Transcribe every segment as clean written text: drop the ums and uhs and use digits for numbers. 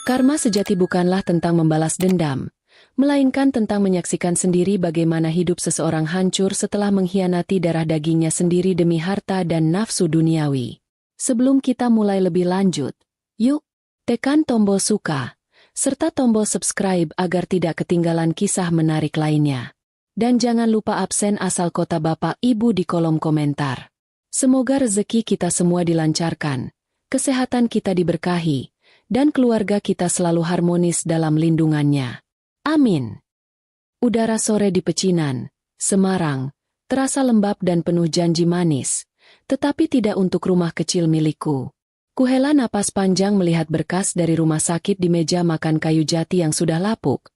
Karma sejati bukanlah tentang membalas dendam, melainkan tentang menyaksikan sendiri bagaimana hidup seseorang hancur setelah mengkhianati darah dagingnya sendiri demi harta dan nafsu duniawi. Sebelum kita mulai lebih lanjut, yuk, tekan tombol suka, serta tombol subscribe agar tidak ketinggalan kisah menarik lainnya. Dan jangan lupa absen asal kota Bapak Ibu di kolom komentar. Semoga rezeki kita semua dilancarkan, kesehatan kita diberkahi, dan keluarga kita selalu harmonis dalam lindungannya. Amin. Udara sore di Pecinan, Semarang, terasa lembab dan penuh janji manis, tetapi tidak untuk rumah kecil milikku. Kuhela napas panjang melihat berkas dari rumah sakit di meja makan kayu jati yang sudah lapuk.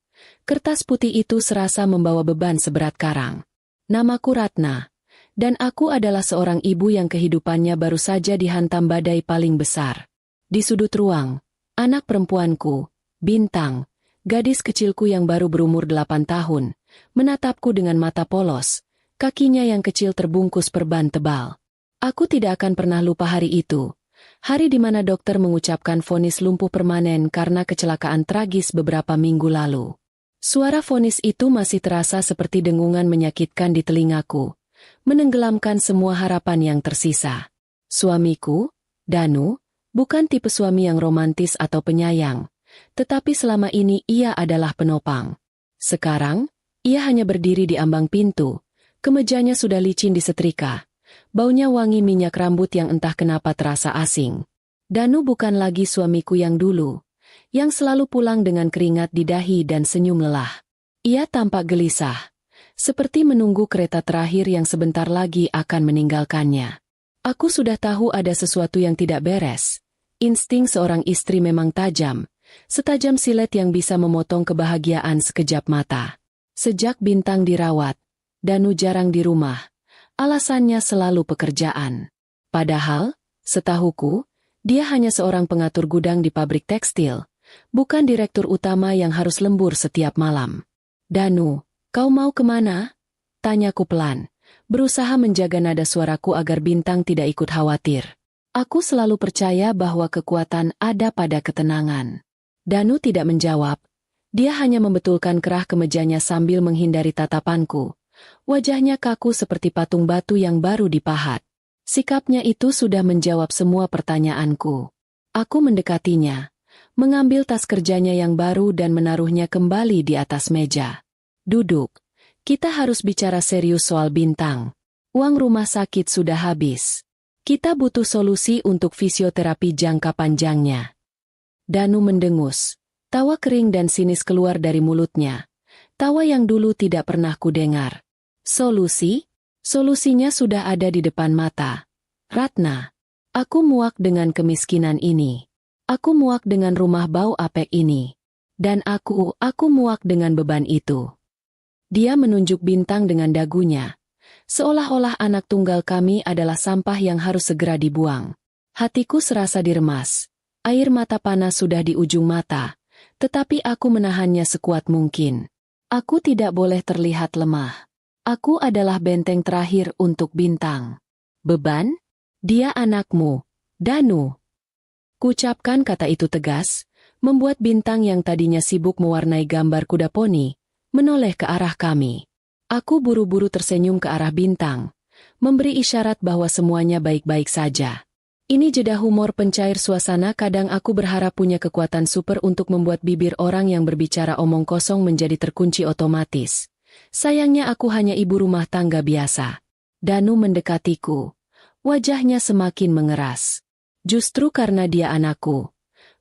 Kertas putih itu serasa membawa beban seberat karang. Namaku Ratna, dan aku adalah seorang ibu yang kehidupannya baru saja dihantam badai paling besar. Di sudut ruang, anak perempuanku, Bintang, gadis kecilku yang baru berumur 8 tahun, menatapku dengan mata polos, kakinya yang kecil terbungkus perban tebal. Aku tidak akan pernah lupa hari itu, hari di mana dokter mengucapkan vonis lumpuh permanen karena kecelakaan tragis beberapa minggu lalu. Suara vonis itu masih terasa seperti dengungan menyakitkan di telingaku, menenggelamkan semua harapan yang tersisa. Suamiku, Danu, bukan tipe suami yang romantis atau penyayang, tetapi selama ini ia adalah penopang. Sekarang, ia hanya berdiri di ambang pintu, kemejanya sudah licin disetrika, baunya wangi minyak rambut yang entah kenapa terasa asing. Danu bukan lagi suamiku yang dulu, yang selalu pulang dengan keringat di dahi dan senyum lelah. Ia tampak gelisah, seperti menunggu kereta terakhir yang sebentar lagi akan meninggalkannya. Aku sudah tahu ada sesuatu yang tidak beres. Insting seorang istri memang tajam, setajam silet yang bisa memotong kebahagiaan sekejap mata. Sejak Bintang dirawat, Danu jarang di rumah. Alasannya selalu pekerjaan. Padahal, setahuku, dia hanya seorang pengatur gudang di pabrik tekstil, bukan direktur utama yang harus lembur setiap malam. Danu, kau mau kemana? Tanyaku pelan, berusaha menjaga nada suaraku agar Bintang tidak ikut khawatir. Aku selalu percaya bahwa kekuatan ada pada ketenangan. Danu tidak menjawab. Dia hanya membetulkan kerah kemejanya sambil menghindari tatapanku. Wajahnya kaku seperti patung batu yang baru dipahat. Sikapnya itu sudah menjawab semua pertanyaanku. Aku mendekatinya, mengambil tas kerjanya yang baru dan menaruhnya kembali di atas meja. Duduk. Kita harus bicara serius soal Bintang. Uang rumah sakit sudah habis. Kita butuh solusi untuk fisioterapi jangka panjangnya. Danu mendengus. Tawa kering dan sinis keluar dari mulutnya. Tawa yang dulu tidak pernah kudengar. Solusi? Solusinya sudah ada di depan mata. Ratna, aku muak dengan kemiskinan ini. Aku muak dengan rumah bau apek ini. Dan aku muak dengan beban itu. Dia menunjuk Bintang dengan dagunya. Seolah-olah anak tunggal kami adalah sampah yang harus segera dibuang. Hatiku serasa diremas. Air mata panas sudah di ujung mata, tetapi aku menahannya sekuat mungkin. Aku tidak boleh terlihat lemah. Aku adalah benteng terakhir untuk Bintang. Beban? Dia anakmu, Danu. Kucapkan kata itu tegas, membuat Bintang yang tadinya sibuk mewarnai gambar kuda poni, menoleh ke arah kami. Aku buru-buru tersenyum ke arah Bintang, memberi isyarat bahwa semuanya baik-baik saja. Ini jeda humor pencair suasana. Kadang aku berharap punya kekuatan super untuk membuat bibir orang yang berbicara omong kosong menjadi terkunci otomatis. Sayangnya aku hanya ibu rumah tangga biasa. Danu mendekatiku. Wajahnya semakin mengeras. Justru karena dia anakku,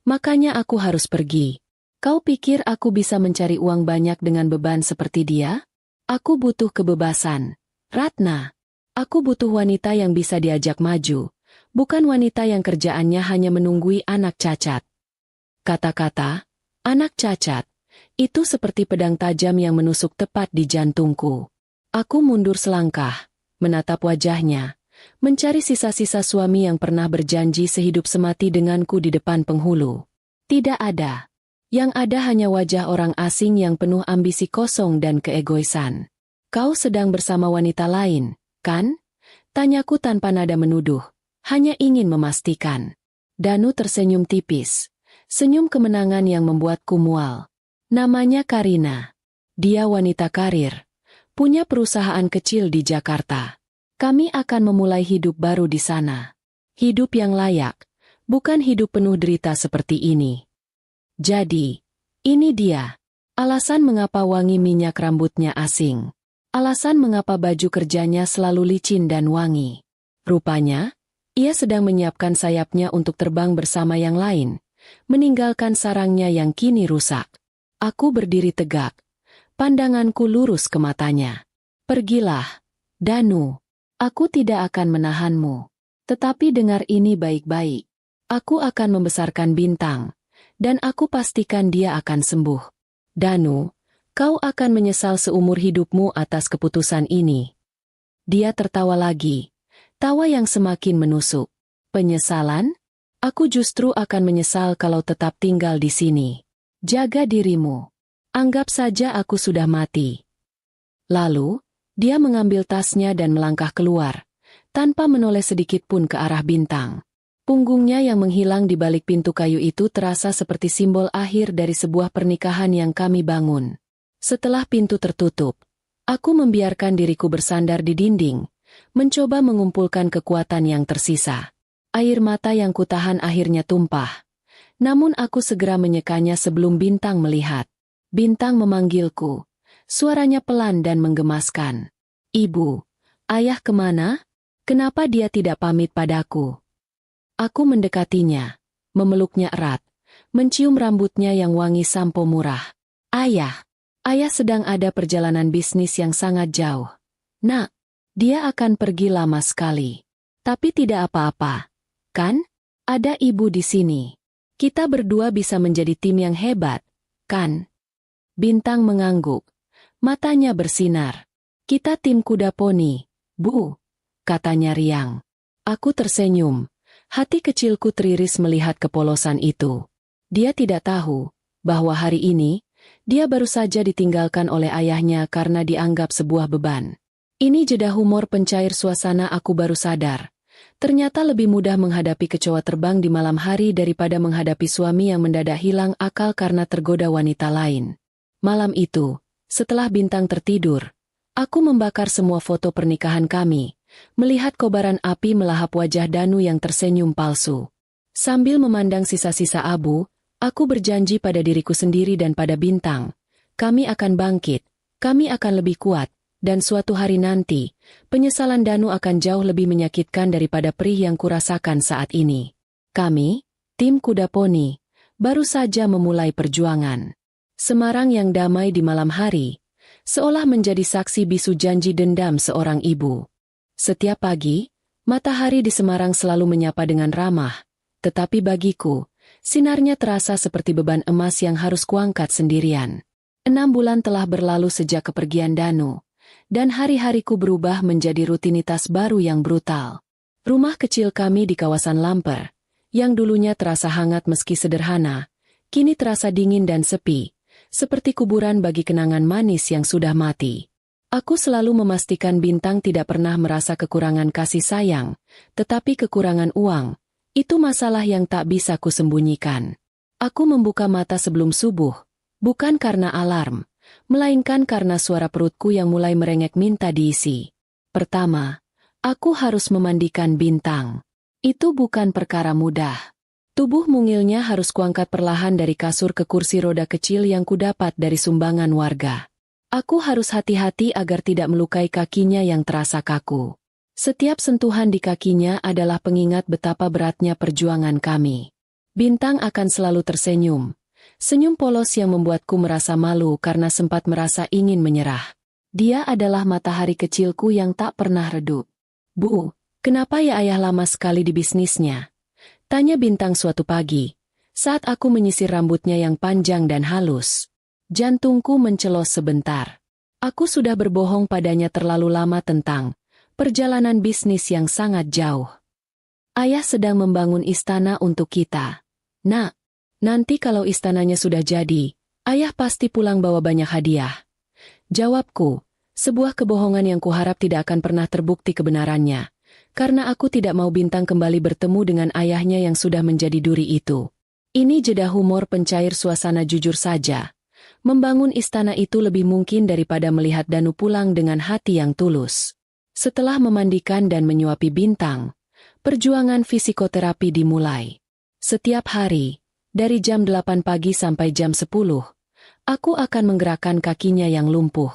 makanya aku harus pergi. Kau pikir aku bisa mencari uang banyak dengan beban seperti dia? Aku butuh kebebasan. Ratna, aku butuh wanita yang bisa diajak maju, bukan wanita yang kerjaannya hanya menunggui anak cacat. Kata-kata, anak cacat, itu seperti pedang tajam yang menusuk tepat di jantungku. Aku mundur selangkah, menatap wajahnya, mencari sisa-sisa suami yang pernah berjanji sehidup semati denganku di depan penghulu. Tidak ada. Yang ada hanya wajah orang asing yang penuh ambisi kosong dan keegoisan. Kau sedang bersama wanita lain, kan? Tanyaku tanpa nada menuduh, hanya ingin memastikan. Danu tersenyum tipis. Senyum kemenangan yang membuatku mual. Namanya Karina. Dia wanita karir. Punya perusahaan kecil di Jakarta. Kami akan memulai hidup baru di sana. Hidup yang layak, bukan hidup penuh derita seperti ini. Jadi, ini dia. Alasan mengapa wangi minyak rambutnya asing. Alasan mengapa baju kerjanya selalu licin dan wangi. Rupanya, ia sedang menyiapkan sayapnya untuk terbang bersama yang lain, meninggalkan sarangnya yang kini rusak. Aku berdiri tegak. Pandanganku lurus ke matanya. Pergilah, Danu. Aku tidak akan menahanmu. Tetapi dengar ini baik-baik. Aku akan membesarkan Bintang, dan aku pastikan dia akan sembuh. Danu, kau akan menyesal seumur hidupmu atas keputusan ini. Dia tertawa lagi, tawa yang semakin menusuk. Penyesalan? Aku justru akan menyesal kalau tetap tinggal di sini. Jaga dirimu. Anggap saja aku sudah mati. Lalu, dia mengambil tasnya dan melangkah keluar, tanpa menoleh sedikit pun ke arah Bintang. Punggungnya yang menghilang di balik pintu kayu itu terasa seperti simbol akhir dari sebuah pernikahan yang kami bangun. Setelah pintu tertutup, aku membiarkan diriku bersandar di dinding, mencoba mengumpulkan kekuatan yang tersisa. Air mata yang kutahan akhirnya tumpah. Namun aku segera menyekanya sebelum Bintang melihat. Bintang memanggilku. Suaranya pelan dan menggemaskan. Ibu, ayah kemana? Kenapa dia tidak pamit padaku? Aku mendekatinya, memeluknya erat, mencium rambutnya yang wangi sampo murah. Ayah sedang ada perjalanan bisnis yang sangat jauh. Nak, dia akan pergi lama sekali. Tapi tidak apa-apa, kan? Ada ibu di sini. Kita berdua bisa menjadi tim yang hebat, kan? Bintang mengangguk, matanya bersinar. Kita tim kuda poni, Bu, katanya riang. Aku tersenyum. Hati kecilku teriris melihat kepolosan itu. Dia tidak tahu bahwa hari ini, dia baru saja ditinggalkan oleh ayahnya karena dianggap sebuah beban. Ini jeda humor pencair suasana. Aku baru sadar. Ternyata lebih mudah menghadapi kecoa terbang di malam hari daripada menghadapi suami yang mendadak hilang akal karena tergoda wanita lain. Malam itu, setelah Bintang tertidur, aku membakar semua foto pernikahan kami. Melihat kobaran api melahap wajah Danu yang tersenyum palsu. Sambil memandang sisa-sisa abu, aku berjanji pada diriku sendiri dan pada Bintang. Kami akan bangkit, kami akan lebih kuat, dan suatu hari nanti, penyesalan Danu akan jauh lebih menyakitkan daripada perih yang kurasakan saat ini. Kami, tim kuda poni, baru saja memulai perjuangan. Semarang yang damai di malam hari, seolah menjadi saksi bisu janji dendam seorang ibu. Setiap pagi, matahari di Semarang selalu menyapa dengan ramah, tetapi bagiku, sinarnya terasa seperti beban emas yang harus kuangkat sendirian. 6 bulan telah berlalu sejak kepergian Danu, dan hari-hariku berubah menjadi rutinitas baru yang brutal. Rumah kecil kami di kawasan Lamper, yang dulunya terasa hangat meski sederhana, kini terasa dingin dan sepi, seperti kuburan bagi kenangan manis yang sudah mati. Aku selalu memastikan Bintang tidak pernah merasa kekurangan kasih sayang, tetapi kekurangan uang, itu masalah yang tak bisa kusembunyikan. Aku membuka mata sebelum subuh, bukan karena alarm, melainkan karena suara perutku yang mulai merengek minta diisi. Pertama, aku harus memandikan Bintang. Itu bukan perkara mudah. Tubuh mungilnya harus kuangkat perlahan dari kasur ke kursi roda kecil yang kudapat dari sumbangan warga. Aku harus hati-hati agar tidak melukai kakinya yang terasa kaku. Setiap sentuhan di kakinya adalah pengingat betapa beratnya perjuangan kami. Bintang akan selalu tersenyum. Senyum polos yang membuatku merasa malu karena sempat merasa ingin menyerah. Dia adalah matahari kecilku yang tak pernah redup. Bu, kenapa ya ayah lama sekali di bisnisnya? Tanya Bintang suatu pagi, saat aku menyisir rambutnya yang panjang dan halus. Jantungku mencelos sebentar. Aku sudah berbohong padanya terlalu lama tentang perjalanan bisnis yang sangat jauh. Ayah sedang membangun istana untuk kita. Nak, nanti kalau istananya sudah jadi, ayah pasti pulang bawa banyak hadiah. Jawabku, sebuah kebohongan yang kuharap tidak akan pernah terbukti kebenarannya, karena aku tidak mau Bintang kembali bertemu dengan ayahnya yang sudah menjadi duri itu. Ini jeda humor pencair suasana jujur saja. Membangun istana itu lebih mungkin daripada melihat Danu pulang dengan hati yang tulus. Setelah memandikan dan menyuapi Bintang, perjuangan fisikoterapi dimulai. Setiap hari, dari jam 8 pagi sampai jam 10, aku akan menggerakkan kakinya yang lumpuh.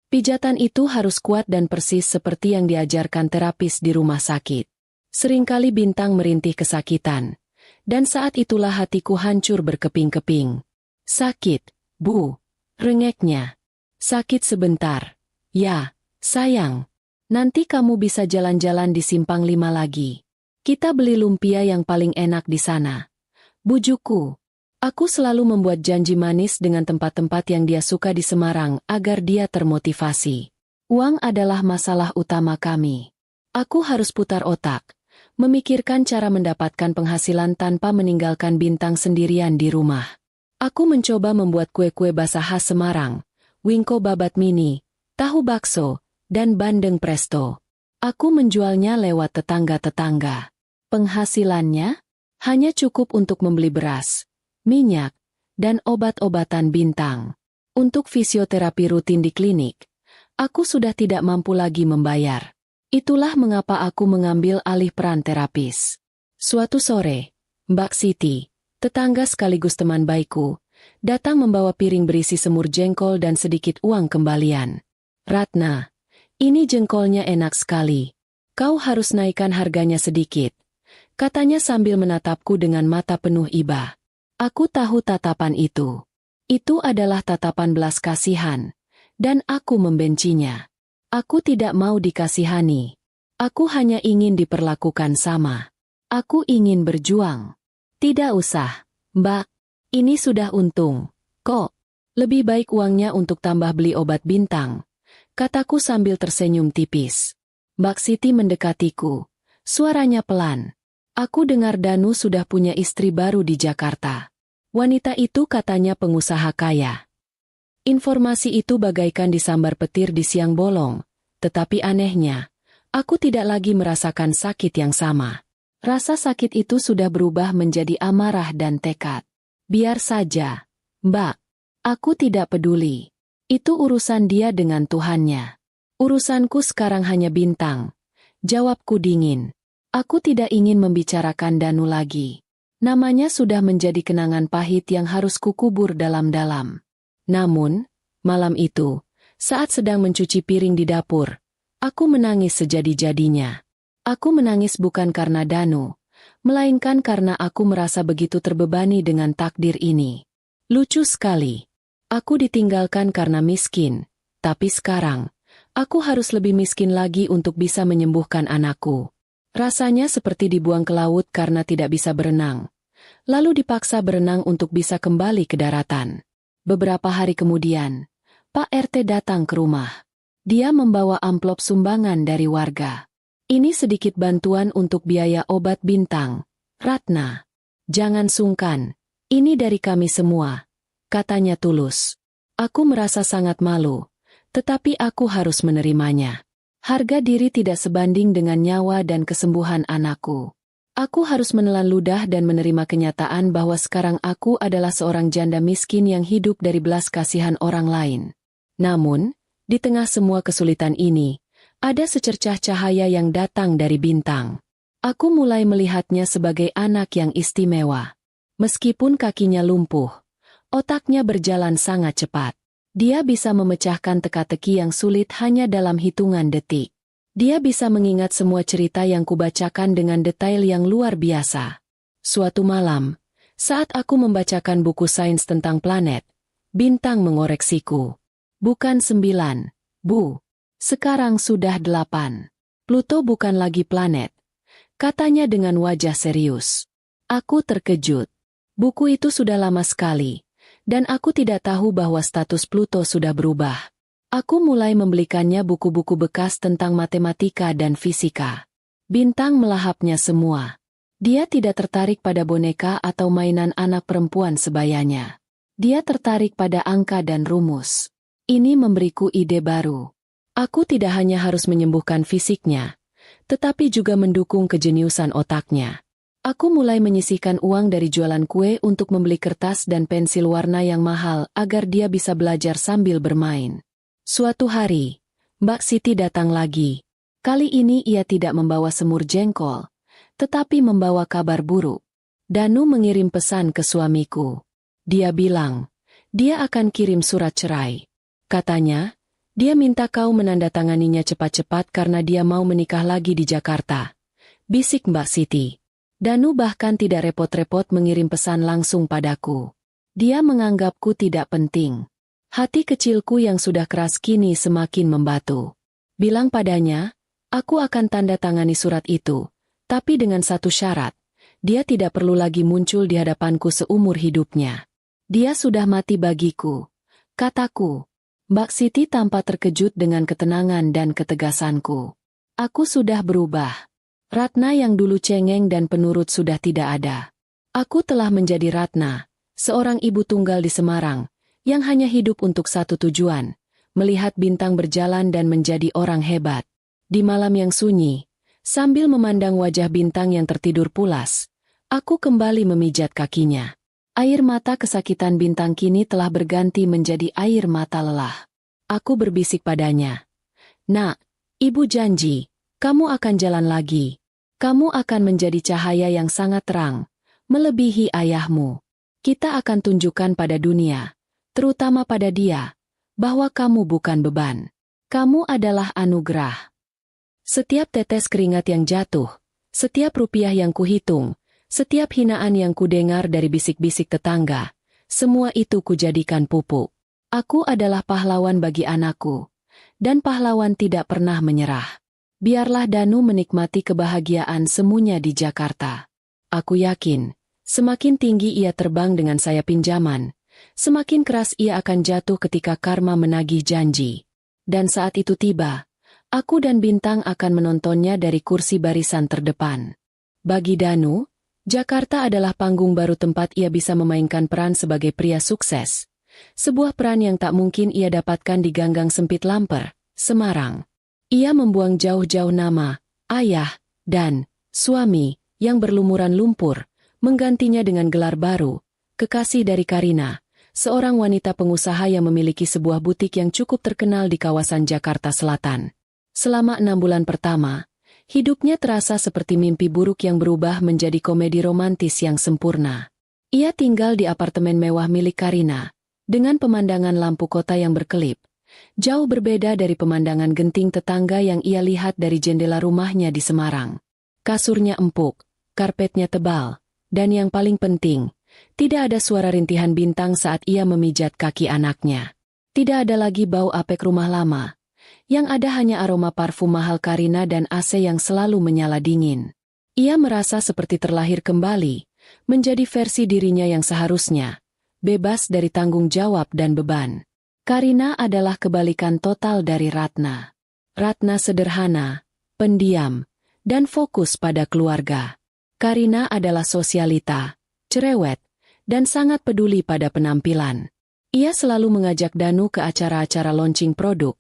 Pijatan itu harus kuat dan persis seperti yang diajarkan terapis di rumah sakit. Seringkali Bintang merintih kesakitan, dan saat itulah hatiku hancur berkeping-keping. Sakit, Bu, rengeknya. Sakit sebentar. Ya, sayang. Nanti kamu bisa jalan-jalan di Simpang 5 lagi. Kita beli lumpia yang paling enak di sana. Bujuku. Aku selalu membuat janji manis dengan tempat-tempat yang dia suka di Semarang agar dia termotivasi. Uang adalah masalah utama kami. Aku harus putar otak, memikirkan cara mendapatkan penghasilan tanpa meninggalkan Bintang sendirian di rumah. Aku mencoba membuat kue-kue basah khas Semarang, wingko babat mini, tahu bakso, dan bandeng presto. Aku menjualnya lewat tetangga-tetangga. Penghasilannya hanya cukup untuk membeli beras, minyak, dan obat-obatan Bintang. Untuk fisioterapi rutin di klinik, aku sudah tidak mampu lagi membayar. Itulah mengapa aku mengambil alih peran terapis. Suatu sore, Mbak Siti, tetangga sekaligus teman baikku, datang membawa piring berisi semur jengkol dan sedikit uang kembalian. Ratna, ini jengkolnya enak sekali. Kau harus naikkan harganya sedikit, katanya sambil menatapku dengan mata penuh iba. Aku tahu tatapan itu. Itu adalah tatapan belas kasihan, dan aku membencinya. Aku tidak mau dikasihani. Aku hanya ingin diperlakukan sama. Aku ingin berjuang. Tidak usah, Mbak. Ini sudah untung. Kok? Lebih baik uangnya untuk tambah beli obat Bintang, kataku sambil tersenyum tipis. Mbak Siti mendekatiku. Suaranya pelan. Aku dengar Danu sudah punya istri baru di Jakarta. Wanita itu katanya pengusaha kaya. Informasi itu bagaikan disambar petir di siang bolong, tetapi anehnya, aku tidak lagi merasakan sakit yang sama. Rasa sakit itu sudah berubah menjadi amarah dan tekad. Biar saja, Mbak. Aku tidak peduli. Itu urusan dia dengan Tuhannya. Urusanku sekarang hanya Bintang. Jawabku dingin. Aku tidak ingin membicarakan Danu lagi. Namanya sudah menjadi kenangan pahit yang harus kukubur dalam-dalam. Namun, malam itu, saat sedang mencuci piring di dapur, aku menangis sejadi-jadinya. Aku menangis bukan karena Danu, melainkan karena aku merasa begitu terbebani dengan takdir ini. Lucu sekali. Aku ditinggalkan karena miskin, tapi sekarang, aku harus lebih miskin lagi untuk bisa menyembuhkan anakku. Rasanya seperti dibuang ke laut karena tidak bisa berenang. Lalu dipaksa berenang untuk bisa kembali ke daratan. Beberapa hari kemudian, Pak RT datang ke rumah. Dia membawa amplop sumbangan dari warga. Ini sedikit bantuan untuk biaya obat Bintang. Ratna, jangan sungkan. Ini dari kami semua, katanya tulus. Aku merasa sangat malu, tetapi aku harus menerimanya. Harga diri tidak sebanding dengan nyawa dan kesembuhan anakku. Aku harus menelan ludah dan menerima kenyataan bahwa sekarang aku adalah seorang janda miskin yang hidup dari belas kasihan orang lain. Namun, di tengah semua kesulitan ini, ada secercah cahaya yang datang dari Bintang. Aku mulai melihatnya sebagai anak yang istimewa. Meskipun kakinya lumpuh, otaknya berjalan sangat cepat. Dia bisa memecahkan teka-teki yang sulit hanya dalam hitungan detik. Dia bisa mengingat semua cerita yang kubacakan dengan detail yang luar biasa. Suatu malam, saat aku membacakan buku sains tentang planet, Bintang mengoreksiku. Bukan 9, Bu. Sekarang sudah 8. Pluto bukan lagi planet, katanya dengan wajah serius. Aku terkejut. Buku itu sudah lama sekali. Dan aku tidak tahu bahwa status Pluto sudah berubah. Aku mulai membelikannya buku-buku bekas tentang matematika dan fisika. Bintang melahapnya semua. Dia tidak tertarik pada boneka atau mainan anak perempuan sebayanya. Dia tertarik pada angka dan rumus. Ini memberiku ide baru. Aku tidak hanya harus menyembuhkan fisiknya, tetapi juga mendukung kejeniusan otaknya. Aku mulai menyisihkan uang dari jualan kue untuk membeli kertas dan pensil warna yang mahal agar dia bisa belajar sambil bermain. Suatu hari, Mbak Siti datang lagi. Kali ini ia tidak membawa semur jengkol, tetapi membawa kabar buruk. Danu mengirim pesan ke suamiku. Dia bilang, dia akan kirim surat cerai. Katanya, dia minta kau menandatanganinya cepat-cepat karena dia mau menikah lagi di Jakarta. Bisik Mbak Siti. Danu bahkan tidak repot-repot mengirim pesan langsung padaku. Dia menganggapku tidak penting. Hati kecilku yang sudah keras kini semakin membatu. Bilang padanya, aku akan tanda tangani surat itu, tapi dengan satu syarat, dia tidak perlu lagi muncul di hadapanku seumur hidupnya. Dia sudah mati bagiku, kataku. Mbak Siti tampak terkejut dengan ketenangan dan ketegasanku. Aku sudah berubah. Ratna yang dulu cengeng dan penurut sudah tidak ada. Aku telah menjadi Ratna, seorang ibu tunggal di Semarang, yang hanya hidup untuk satu tujuan, melihat bintang berjalan dan menjadi orang hebat. Di malam yang sunyi, sambil memandang wajah bintang yang tertidur pulas, aku kembali memijat kakinya. Air mata kesakitan bintang kini telah berganti menjadi air mata lelah. Aku berbisik padanya, "Nak, ibu janji, kamu akan jalan lagi. Kamu akan menjadi cahaya yang sangat terang, melebihi ayahmu. Kita akan tunjukkan pada dunia, terutama pada dia, bahwa kamu bukan beban. Kamu adalah anugerah." Setiap tetes keringat yang jatuh, setiap rupiah yang kuhitung, setiap hinaan yang kudengar dari bisik-bisik tetangga, semua itu kujadikan pupuk. Aku adalah pahlawan bagi anakku, dan pahlawan tidak pernah menyerah. Biarlah Danu menikmati kebahagiaan semuanya di Jakarta. Aku yakin, semakin tinggi ia terbang dengan sayap pinjaman, semakin keras ia akan jatuh ketika karma menagih janji. Dan saat itu tiba, aku dan Bintang akan menontonnya dari kursi barisan terdepan. Bagi Danu, Jakarta adalah panggung baru tempat ia bisa memainkan peran sebagai pria sukses. Sebuah peran yang tak mungkin ia dapatkan di ganggang sempit Lamper, Semarang. Ia membuang jauh-jauh nama, ayah, dan suami yang berlumuran lumpur, menggantinya dengan gelar baru, kekasih dari Karina, seorang wanita pengusaha yang memiliki sebuah butik yang cukup terkenal di kawasan Jakarta Selatan. Selama 6 bulan pertama, hidupnya terasa seperti mimpi buruk yang berubah menjadi komedi romantis yang sempurna. Ia tinggal di apartemen mewah milik Karina, dengan pemandangan lampu kota yang berkelip. Jauh berbeda dari pemandangan genting tetangga yang ia lihat dari jendela rumahnya di Semarang. Kasurnya empuk, karpetnya tebal, dan yang paling penting, tidak ada suara rintihan Bintang saat ia memijat kaki anaknya. Tidak ada lagi bau apek rumah lama. Yang ada hanya aroma parfum mahal Karina dan AC yang selalu menyala dingin. Ia merasa seperti terlahir kembali, menjadi versi dirinya yang seharusnya, bebas dari tanggung jawab dan beban. Karina adalah kebalikan total dari Ratna. Ratna sederhana, pendiam, dan fokus pada keluarga. Karina adalah sosialita, cerewet, dan sangat peduli pada penampilan. Ia selalu mengajak Danu ke acara-acara launching produk,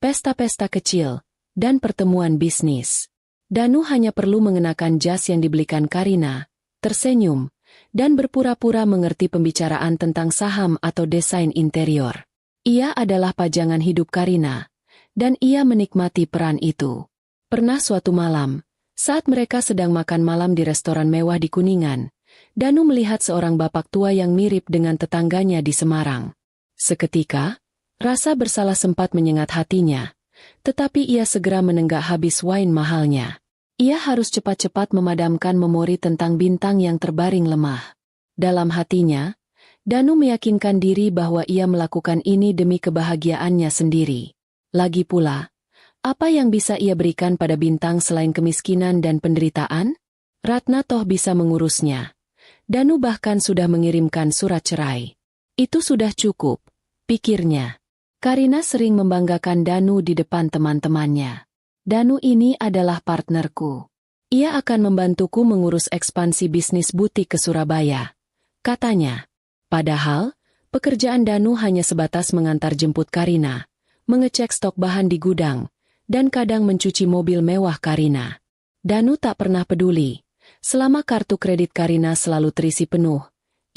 pesta-pesta kecil, dan pertemuan bisnis. Danu hanya perlu mengenakan jas yang dibelikan Karina, tersenyum, dan berpura-pura mengerti pembicaraan tentang saham atau desain interior. Ia adalah pajangan hidup Karina, dan ia menikmati peran itu. Pernah suatu malam, saat mereka sedang makan malam di restoran mewah di Kuningan, Danu melihat seorang bapak tua yang mirip dengan tetangganya di Semarang. Seketika, rasa bersalah sempat menyengat hatinya, tetapi ia segera menenggak habis wine mahalnya. Ia harus cepat-cepat memadamkan memori tentang Bintang yang terbaring lemah. Dalam hatinya, Danu meyakinkan diri bahwa ia melakukan ini demi kebahagiaannya sendiri. Lagi pula, apa yang bisa ia berikan pada Bintang selain kemiskinan dan penderitaan? Ratna toh bisa mengurusnya. Danu bahkan sudah mengirimkan surat cerai. Itu sudah cukup, pikirnya. Karina sering membanggakan Danu di depan teman-temannya. Danu ini adalah partnerku. Ia akan membantuku mengurus ekspansi bisnis butik ke Surabaya, katanya. Padahal, pekerjaan Danu hanya sebatas mengantar jemput Karina, mengecek stok bahan di gudang, dan kadang mencuci mobil mewah Karina. Danu tak pernah peduli. Selama kartu kredit Karina selalu terisi penuh,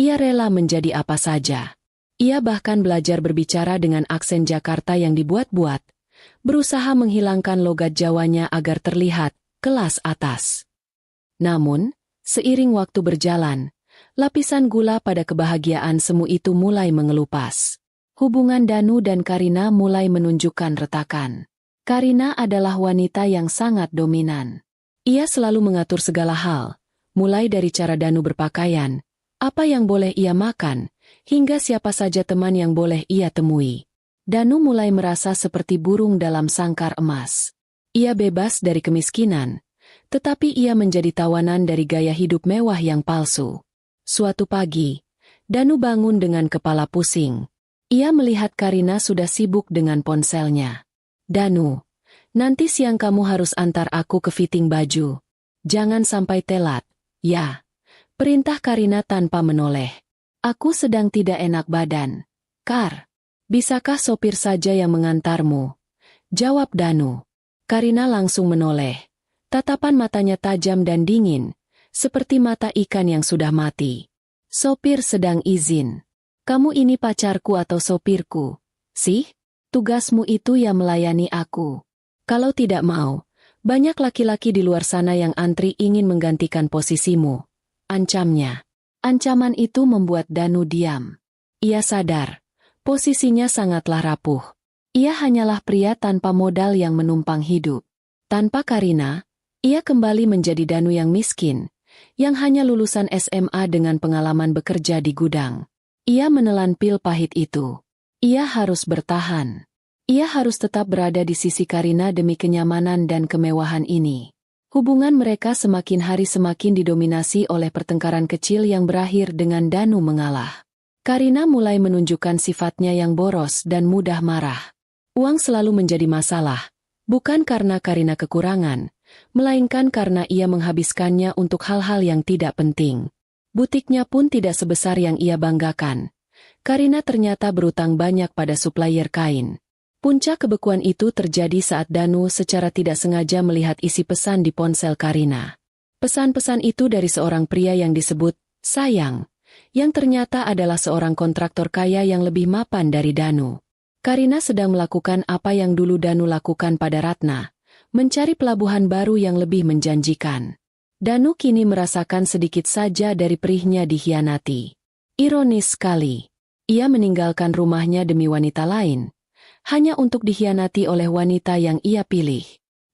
ia rela menjadi apa saja. Ia bahkan belajar berbicara dengan aksen Jakarta yang dibuat-buat, berusaha menghilangkan logat Jawanya agar terlihat kelas atas. Namun, seiring waktu berjalan, lapisan gula pada kebahagiaan semu itu mulai mengelupas. Hubungan Danu dan Karina mulai menunjukkan retakan. Karina adalah wanita yang sangat dominan. Ia selalu mengatur segala hal, mulai dari cara Danu berpakaian, apa yang boleh ia makan, hingga siapa saja teman yang boleh ia temui. Danu mulai merasa seperti burung dalam sangkar emas. Ia bebas dari kemiskinan, tetapi ia menjadi tawanan dari gaya hidup mewah yang palsu. Suatu pagi, Danu bangun dengan kepala pusing. Ia melihat Karina sudah sibuk dengan ponselnya. "Danu, nanti siang kamu harus antar aku ke fitting baju. Jangan sampai telat." "Ya," perintah Karina tanpa menoleh. "Aku sedang tidak enak badan." "Kar, bisakah sopir saja yang mengantarmu?" jawab Danu. Karina langsung menoleh. Tatapan matanya tajam dan dingin, seperti mata ikan yang sudah mati. "Sopir sedang izin. Kamu ini pacarku atau sopirku? Sih? Tugasmu itu ya melayani aku. Kalau tidak mau, banyak laki-laki di luar sana yang antri ingin menggantikan posisimu," ancamnya. Ancaman itu membuat Danu diam. Ia sadar, posisinya sangatlah rapuh. Ia hanyalah pria tanpa modal yang menumpang hidup. Tanpa Karina, ia kembali menjadi Danu yang miskin, yang hanya lulusan SMA dengan pengalaman bekerja di gudang. Ia menelan pil pahit itu. Ia harus bertahan. Ia harus tetap berada di sisi Karina demi kenyamanan dan kemewahan ini. Hubungan mereka semakin hari semakin didominasi oleh pertengkaran kecil yang berakhir dengan Danu mengalah. Karina mulai menunjukkan sifatnya yang boros dan mudah marah. Uang selalu menjadi masalah, bukan karena Karina kekurangan, melainkan karena ia menghabiskannya untuk hal-hal yang tidak penting. Butiknya pun tidak sebesar yang ia banggakan. Karina ternyata berutang banyak pada supplier kain. Puncak kebekuan itu terjadi saat Danu secara tidak sengaja melihat isi pesan di ponsel Karina. Pesan-pesan itu dari seorang pria yang disebut Sayang, yang ternyata adalah seorang kontraktor kaya yang lebih mapan dari Danu. Karina sedang melakukan apa yang dulu Danu lakukan pada Ratna, mencari pelabuhan baru yang lebih menjanjikan. Danu kini merasakan sedikit saja dari perihnya dikhianati. Ironis sekali, ia meninggalkan rumahnya demi wanita lain, hanya untuk dikhianati oleh wanita yang ia pilih.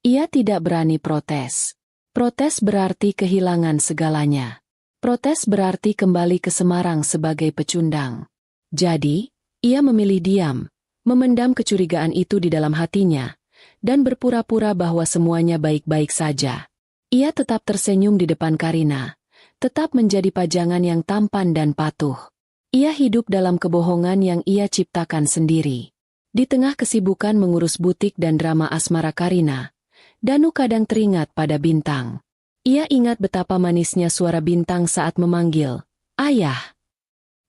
Ia tidak berani protes. Protes berarti kehilangan segalanya. Protes berarti kembali ke Semarang sebagai pecundang. Jadi, ia memilih diam, memendam kecurigaan itu di dalam hatinya, dan berpura-pura bahwa semuanya baik-baik saja. Ia tetap tersenyum di depan Karina, tetap menjadi pajangan yang tampan dan patuh. Ia hidup dalam kebohongan yang ia ciptakan sendiri. Di tengah kesibukan mengurus butik dan drama asmara Karina, Danu kadang teringat pada Bintang. Ia ingat betapa manisnya suara Bintang saat memanggil, "Ayah."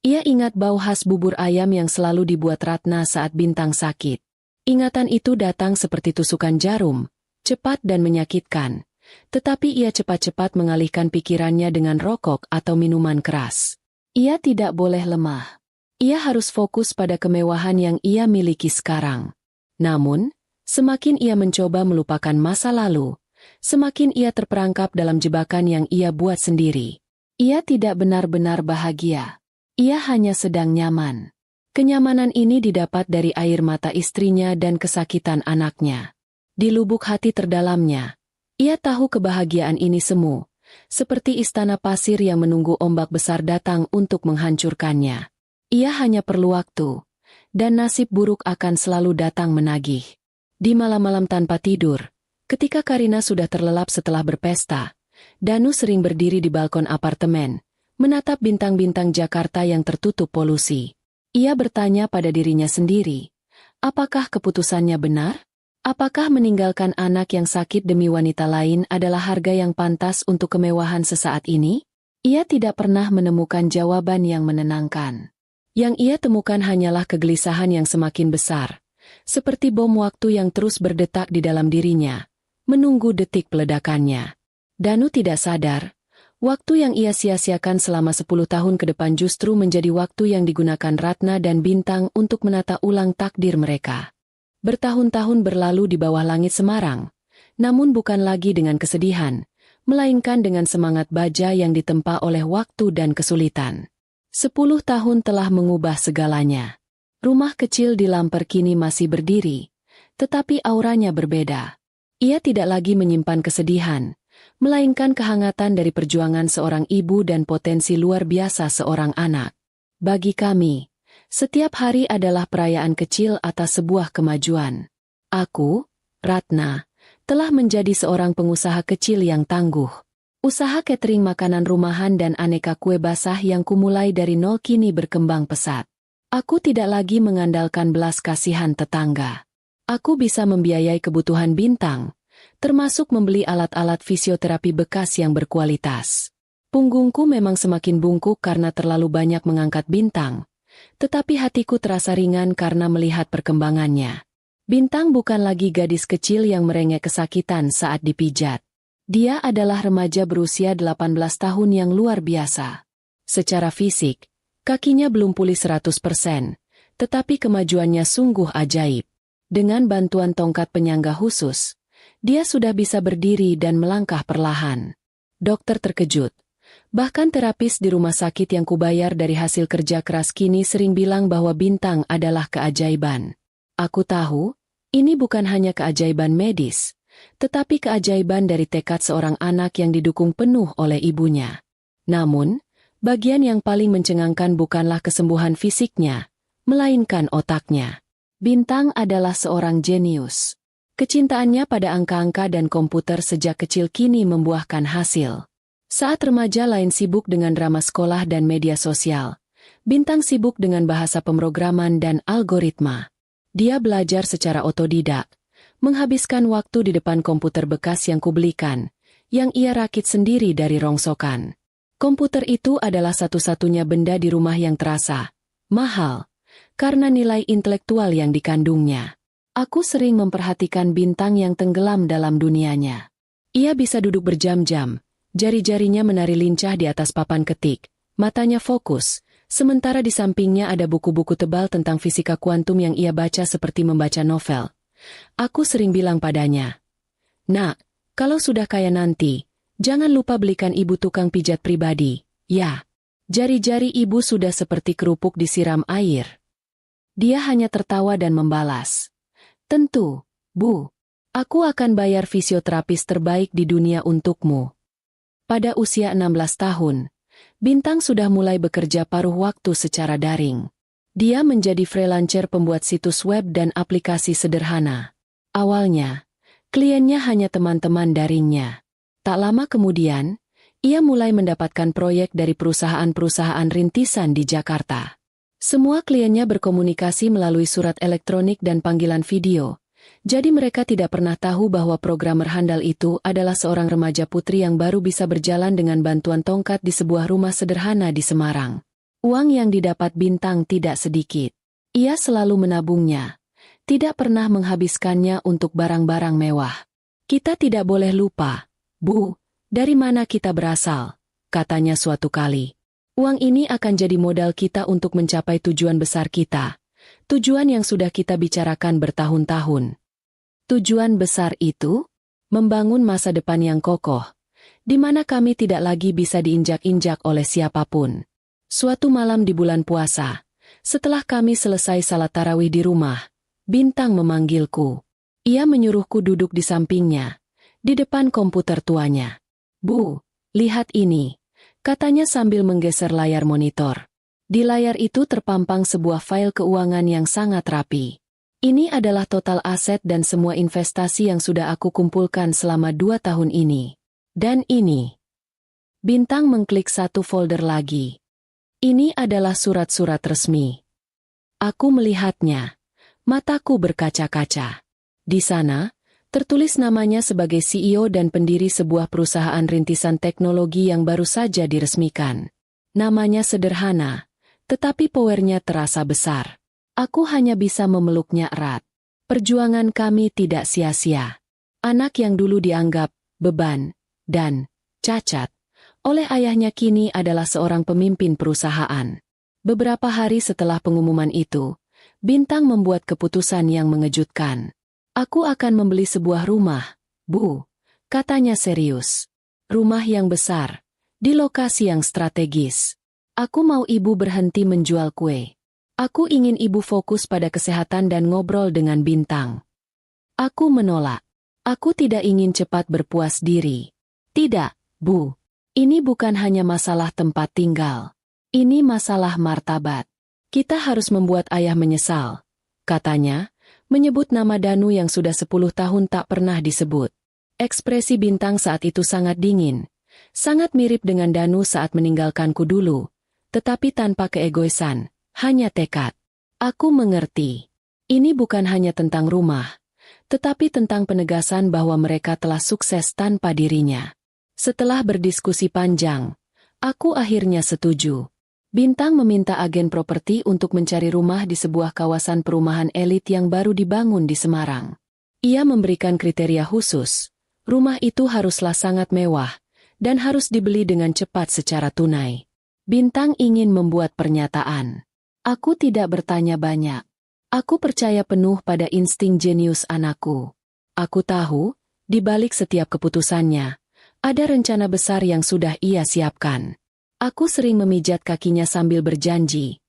Ia ingat bau khas bubur ayam yang selalu dibuat Ratna saat Bintang sakit. Ingatan itu datang seperti tusukan jarum, cepat dan menyakitkan. Tetapi ia cepat-cepat mengalihkan pikirannya dengan rokok atau minuman keras. Ia tidak boleh lemah. Ia harus fokus pada kemewahan yang ia miliki sekarang. Namun, semakin ia mencoba melupakan masa lalu, semakin ia terperangkap dalam jebakan yang ia buat sendiri. Ia tidak benar-benar bahagia. Ia hanya sedang nyaman. Kenyamanan ini didapat dari air mata istrinya dan kesakitan anaknya. Di lubuk hati terdalamnya, ia tahu kebahagiaan ini semu, seperti istana pasir yang menunggu ombak besar datang untuk menghancurkannya. Ia hanya perlu waktu, dan nasib buruk akan selalu datang menagih. Di malam-malam tanpa tidur, ketika Karina sudah terlelap setelah berpesta, Danu sering berdiri di balkon apartemen, menatap bintang-bintang Jakarta yang tertutup polusi. Ia bertanya pada dirinya sendiri, apakah keputusannya benar? Apakah meninggalkan anak yang sakit demi wanita lain adalah harga yang pantas untuk kemewahan sesaat ini? Ia tidak pernah menemukan jawaban yang menenangkan. Yang ia temukan hanyalah kegelisahan yang semakin besar, seperti bom waktu yang terus berdetak di dalam dirinya, menunggu detik peledakannya. Danu tidak sadar, Waktu yang ia sia-siakan selama 10 tahun ke depan justru menjadi waktu yang digunakan Ratna dan Bintang untuk menata ulang takdir mereka. Bertahun-tahun berlalu di bawah langit Semarang, namun bukan lagi dengan kesedihan, melainkan dengan semangat baja yang ditempa oleh waktu dan kesulitan. 10 tahun telah mengubah segalanya. Rumah kecil di Lamper kini masih berdiri, tetapi auranya berbeda. Ia tidak lagi menyimpan kesedihan, melainkan kehangatan dari perjuangan seorang ibu dan potensi luar biasa seorang anak. Bagi kami, setiap hari adalah perayaan kecil atas sebuah kemajuan. Aku, Ratna, telah menjadi seorang pengusaha kecil yang tangguh. Usaha catering makanan rumahan dan aneka kue basah yang kumulai dari nol kini berkembang pesat. Aku tidak lagi mengandalkan belas kasihan tetangga. Aku bisa membiayai kebutuhan Bintang, termasuk membeli alat-alat fisioterapi bekas yang berkualitas. Punggungku memang semakin bungkuk karena terlalu banyak mengangkat Bintang, tetapi hatiku terasa ringan karena melihat perkembangannya. Bintang bukan lagi gadis kecil yang merengek kesakitan saat dipijat. Dia adalah remaja berusia 18 tahun yang luar biasa. Secara fisik, kakinya belum pulih 100%, tetapi kemajuannya sungguh ajaib. Dengan bantuan tongkat penyangga khusus, dia sudah bisa berdiri dan melangkah perlahan. Dokter terkejut. Bahkan terapis di rumah sakit yang kubayar dari hasil kerja keras kini sering bilang bahwa Bintang adalah keajaiban. Aku tahu, ini bukan hanya keajaiban medis, tetapi keajaiban dari tekad seorang anak yang didukung penuh oleh ibunya. Namun, bagian yang paling mencengangkan bukanlah kesembuhan fisiknya, melainkan otaknya. Bintang adalah seorang jenius. Kecintaannya pada angka-angka dan komputer sejak kecil kini membuahkan hasil. Saat remaja lain sibuk dengan drama sekolah dan media sosial, Bintang sibuk dengan bahasa pemrograman dan algoritma. Dia belajar secara otodidak, menghabiskan waktu di depan komputer bekas yang kubelikan, yang ia rakit sendiri dari rongsokan. Komputer itu adalah satu-satunya benda di rumah yang terasa mahal, karena nilai intelektual yang dikandungnya. Aku sering memperhatikan Bintang yang tenggelam dalam dunianya. Ia bisa duduk berjam-jam, jari-jarinya menari lincah di atas papan ketik, matanya fokus, sementara di sampingnya ada buku-buku tebal tentang fisika kuantum yang ia baca seperti membaca novel. Aku sering bilang padanya, "Nak, kalau sudah kaya nanti, jangan lupa belikan ibu tukang pijat pribadi, ya." Jari-jari ibu sudah seperti kerupuk disiram air. Dia hanya tertawa dan membalas, "Tentu, Bu. Aku akan bayar fisioterapis terbaik di dunia untukmu." Pada usia 16 tahun, Bintang sudah mulai bekerja paruh waktu secara daring. Dia menjadi freelancer pembuat situs web dan aplikasi sederhana. Awalnya, kliennya hanya teman-teman daringnya. Tak lama kemudian, ia mulai mendapatkan proyek dari perusahaan-perusahaan rintisan di Jakarta. Semua kliennya berkomunikasi melalui surat elektronik dan panggilan video, jadi mereka tidak pernah tahu bahwa programmer handal itu adalah seorang remaja putri yang baru bisa berjalan dengan bantuan tongkat di sebuah rumah sederhana di Semarang. Uang yang didapat Bintang tidak sedikit. Ia selalu menabungnya, tidak pernah menghabiskannya untuk barang-barang mewah. "Kita tidak boleh lupa, Bu, dari mana kita berasal," katanya suatu kali. "Uang ini akan jadi modal kita untuk mencapai tujuan besar kita. Tujuan yang sudah kita bicarakan bertahun-tahun." Tujuan besar itu? Membangun masa depan yang kokoh, di mana kami tidak lagi bisa diinjak-injak oleh siapapun. Suatu malam di bulan puasa, setelah kami selesai salat tarawih di rumah, Bintang memanggilku. Ia menyuruhku duduk di sampingnya, di depan komputer tuanya. "Bu, lihat ini," katanya sambil menggeser layar monitor. Di layar itu terpampang sebuah file keuangan yang sangat rapi. Ini adalah total aset dan semua investasi yang sudah aku kumpulkan selama 2 tahun ini. Dan ini. Bintang mengklik satu folder lagi. Ini adalah surat-surat resmi. Aku melihatnya. Mataku berkaca-kaca. Di sana, tertulis namanya sebagai CEO dan pendiri sebuah perusahaan rintisan teknologi yang baru saja diresmikan. Namanya sederhana, tetapi powernya terasa besar. Aku hanya bisa memeluknya erat. Perjuangan kami tidak sia-sia. Anak yang dulu dianggap beban dan cacat oleh ayahnya kini adalah seorang pemimpin perusahaan. Beberapa hari setelah pengumuman itu, Bintang membuat keputusan yang mengejutkan. Aku akan membeli sebuah rumah, Bu, katanya serius. Rumah yang besar, di lokasi yang strategis. Aku mau ibu berhenti menjual kue. Aku ingin ibu fokus pada kesehatan dan ngobrol dengan Bintang. Aku menolak. Aku tidak ingin cepat berpuas diri. Tidak, Bu. Ini bukan hanya masalah tempat tinggal. Ini masalah martabat. Kita harus membuat ayah menyesal, katanya, menyebut nama Danu yang sudah 10 tahun tak pernah disebut. Ekspresi Bintang saat itu sangat dingin, sangat mirip dengan Danu saat meninggalkanku dulu, tetapi tanpa keegoisan, hanya tekad. Aku mengerti. Ini bukan hanya tentang rumah, tetapi tentang penegasan bahwa mereka telah sukses tanpa dirinya. Setelah berdiskusi panjang, aku akhirnya setuju. Bintang meminta agen properti untuk mencari rumah di sebuah kawasan perumahan elit yang baru dibangun di Semarang. Ia memberikan kriteria khusus. Rumah itu haruslah sangat mewah, dan harus dibeli dengan cepat secara tunai. Bintang ingin membuat pernyataan. Aku tidak bertanya banyak. Aku percaya penuh pada insting jenius anakku. Aku tahu, di balik setiap keputusannya, ada rencana besar yang sudah ia siapkan. Aku sering memijat kakinya sambil berjanji,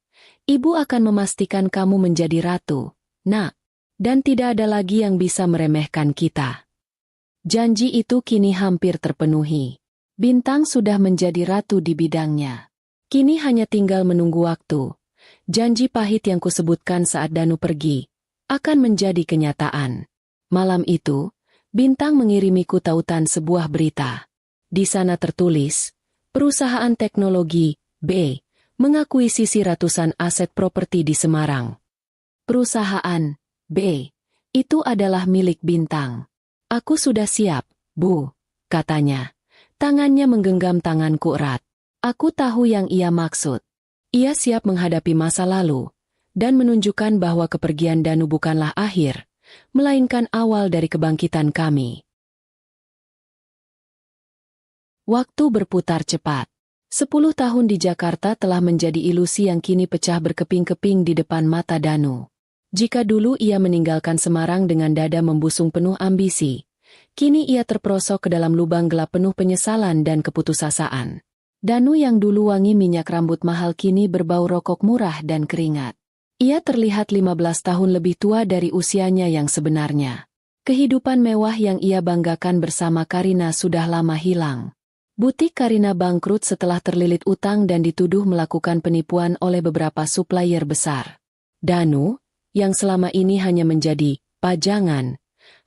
Ibu akan memastikan kamu menjadi ratu, Nak, dan tidak ada lagi yang bisa meremehkan kita. Janji itu kini hampir terpenuhi. Bintang sudah menjadi ratu di bidangnya. Kini hanya tinggal menunggu waktu. Janji pahit yang kusebutkan saat Danu pergi akan menjadi kenyataan. Malam itu, Bintang mengirimiku tautan sebuah berita. Di sana tertulis, perusahaan teknologi, B, mengakuisisi ratusan aset properti di Semarang. Perusahaan, B, itu adalah milik Bintang. Aku sudah siap, Bu, katanya. Tangannya menggenggam tanganku erat. Aku tahu yang ia maksud. Ia siap menghadapi masa lalu, dan menunjukkan bahwa kepergian Danu bukanlah akhir, melainkan awal dari kebangkitan kami. Waktu berputar cepat. 10 tahun di Jakarta telah menjadi ilusi yang kini pecah berkeping-keping di depan mata Danu. Jika dulu ia meninggalkan Semarang dengan dada membusung penuh ambisi, kini ia terperosok ke dalam lubang gelap penuh penyesalan dan keputusasaan. Danu yang dulu wangi minyak rambut mahal kini berbau rokok murah dan keringat. Ia terlihat 15 tahun lebih tua dari usianya yang sebenarnya. Kehidupan mewah yang ia banggakan bersama Karina sudah lama hilang. Butik Karina bangkrut setelah terlilit utang dan dituduh melakukan penipuan oleh beberapa supplier besar. Danu, yang selama ini hanya menjadi pajangan,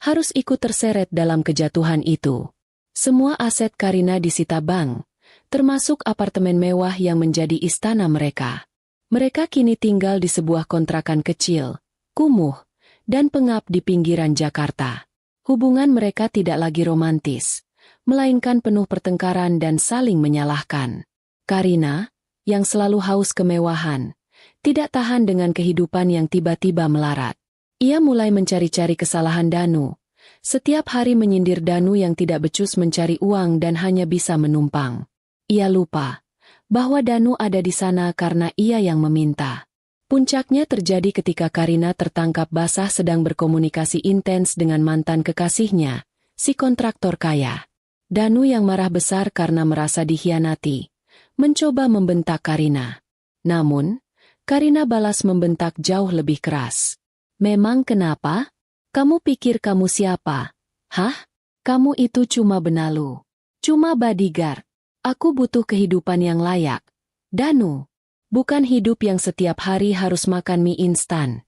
harus ikut terseret dalam kejatuhan itu. Semua aset Karina disita bank, termasuk apartemen mewah yang menjadi istana mereka. Mereka kini tinggal di sebuah kontrakan kecil, kumuh, dan pengap di pinggiran Jakarta. Hubungan mereka tidak lagi romantis, melainkan penuh pertengkaran dan saling menyalahkan. Karina, yang selalu haus kemewahan, tidak tahan dengan kehidupan yang tiba-tiba melarat. Ia mulai mencari-cari kesalahan Danu. Setiap hari menyindir Danu yang tidak becus mencari uang dan hanya bisa menumpang. Ia lupa bahwa Danu ada di sana karena ia yang meminta. Puncaknya terjadi ketika Karina tertangkap basah sedang berkomunikasi intens dengan mantan kekasihnya, si kontraktor kaya. Danu yang marah besar karena merasa dikhianati, mencoba membentak Karina. Namun, Karina balas membentak jauh lebih keras. Memang kenapa? Kamu pikir kamu siapa? Hah? Kamu itu cuma benalu. Cuma bodyguard. Aku butuh kehidupan yang layak. Danu, bukan hidup yang setiap hari harus makan mie instan.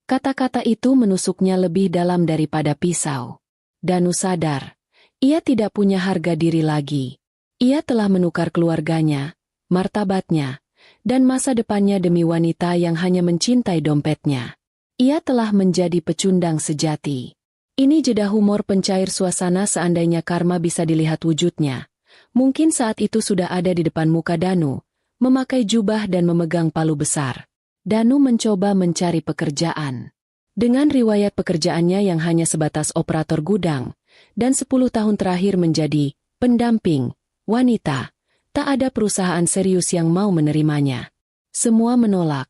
Kata-kata itu menusuknya lebih dalam daripada pisau. Danu sadar, ia tidak punya harga diri lagi. Ia telah menukar keluarganya, martabatnya, dan masa depannya demi wanita yang hanya mencintai dompetnya. Ia telah menjadi pecundang sejati. Ini jeda humor pencair suasana seandainya karma bisa dilihat wujudnya. Mungkin saat itu sudah ada di depan muka Danu, memakai jubah dan memegang palu besar. Danu mencoba mencari pekerjaan. Dengan riwayat pekerjaannya yang hanya sebatas operator gudang, dan 10 tahun terakhir menjadi pendamping wanita, Tak ada perusahaan serius yang mau menerimanya. Semua menolak,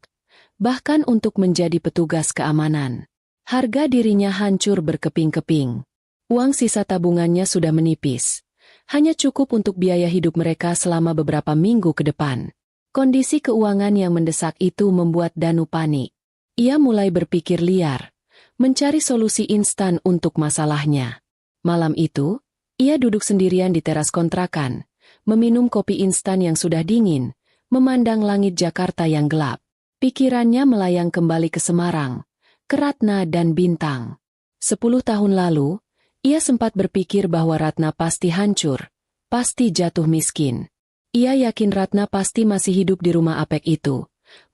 bahkan untuk menjadi petugas keamanan. Harga dirinya hancur berkeping-keping. Uang sisa tabungannya sudah menipis. Hanya cukup untuk biaya hidup mereka selama beberapa minggu ke depan. Kondisi keuangan yang mendesak itu membuat Danu panik. Ia mulai berpikir liar, mencari solusi instan untuk masalahnya. Malam itu, ia duduk sendirian di teras kontrakan, meminum kopi instan yang sudah dingin, memandang langit Jakarta yang gelap. Pikirannya melayang kembali ke Semarang, ke Ratna dan Bintang. 10 tahun lalu, ia sempat berpikir bahwa Ratna pasti hancur, pasti jatuh miskin. Ia yakin Ratna pasti masih hidup di rumah apek itu.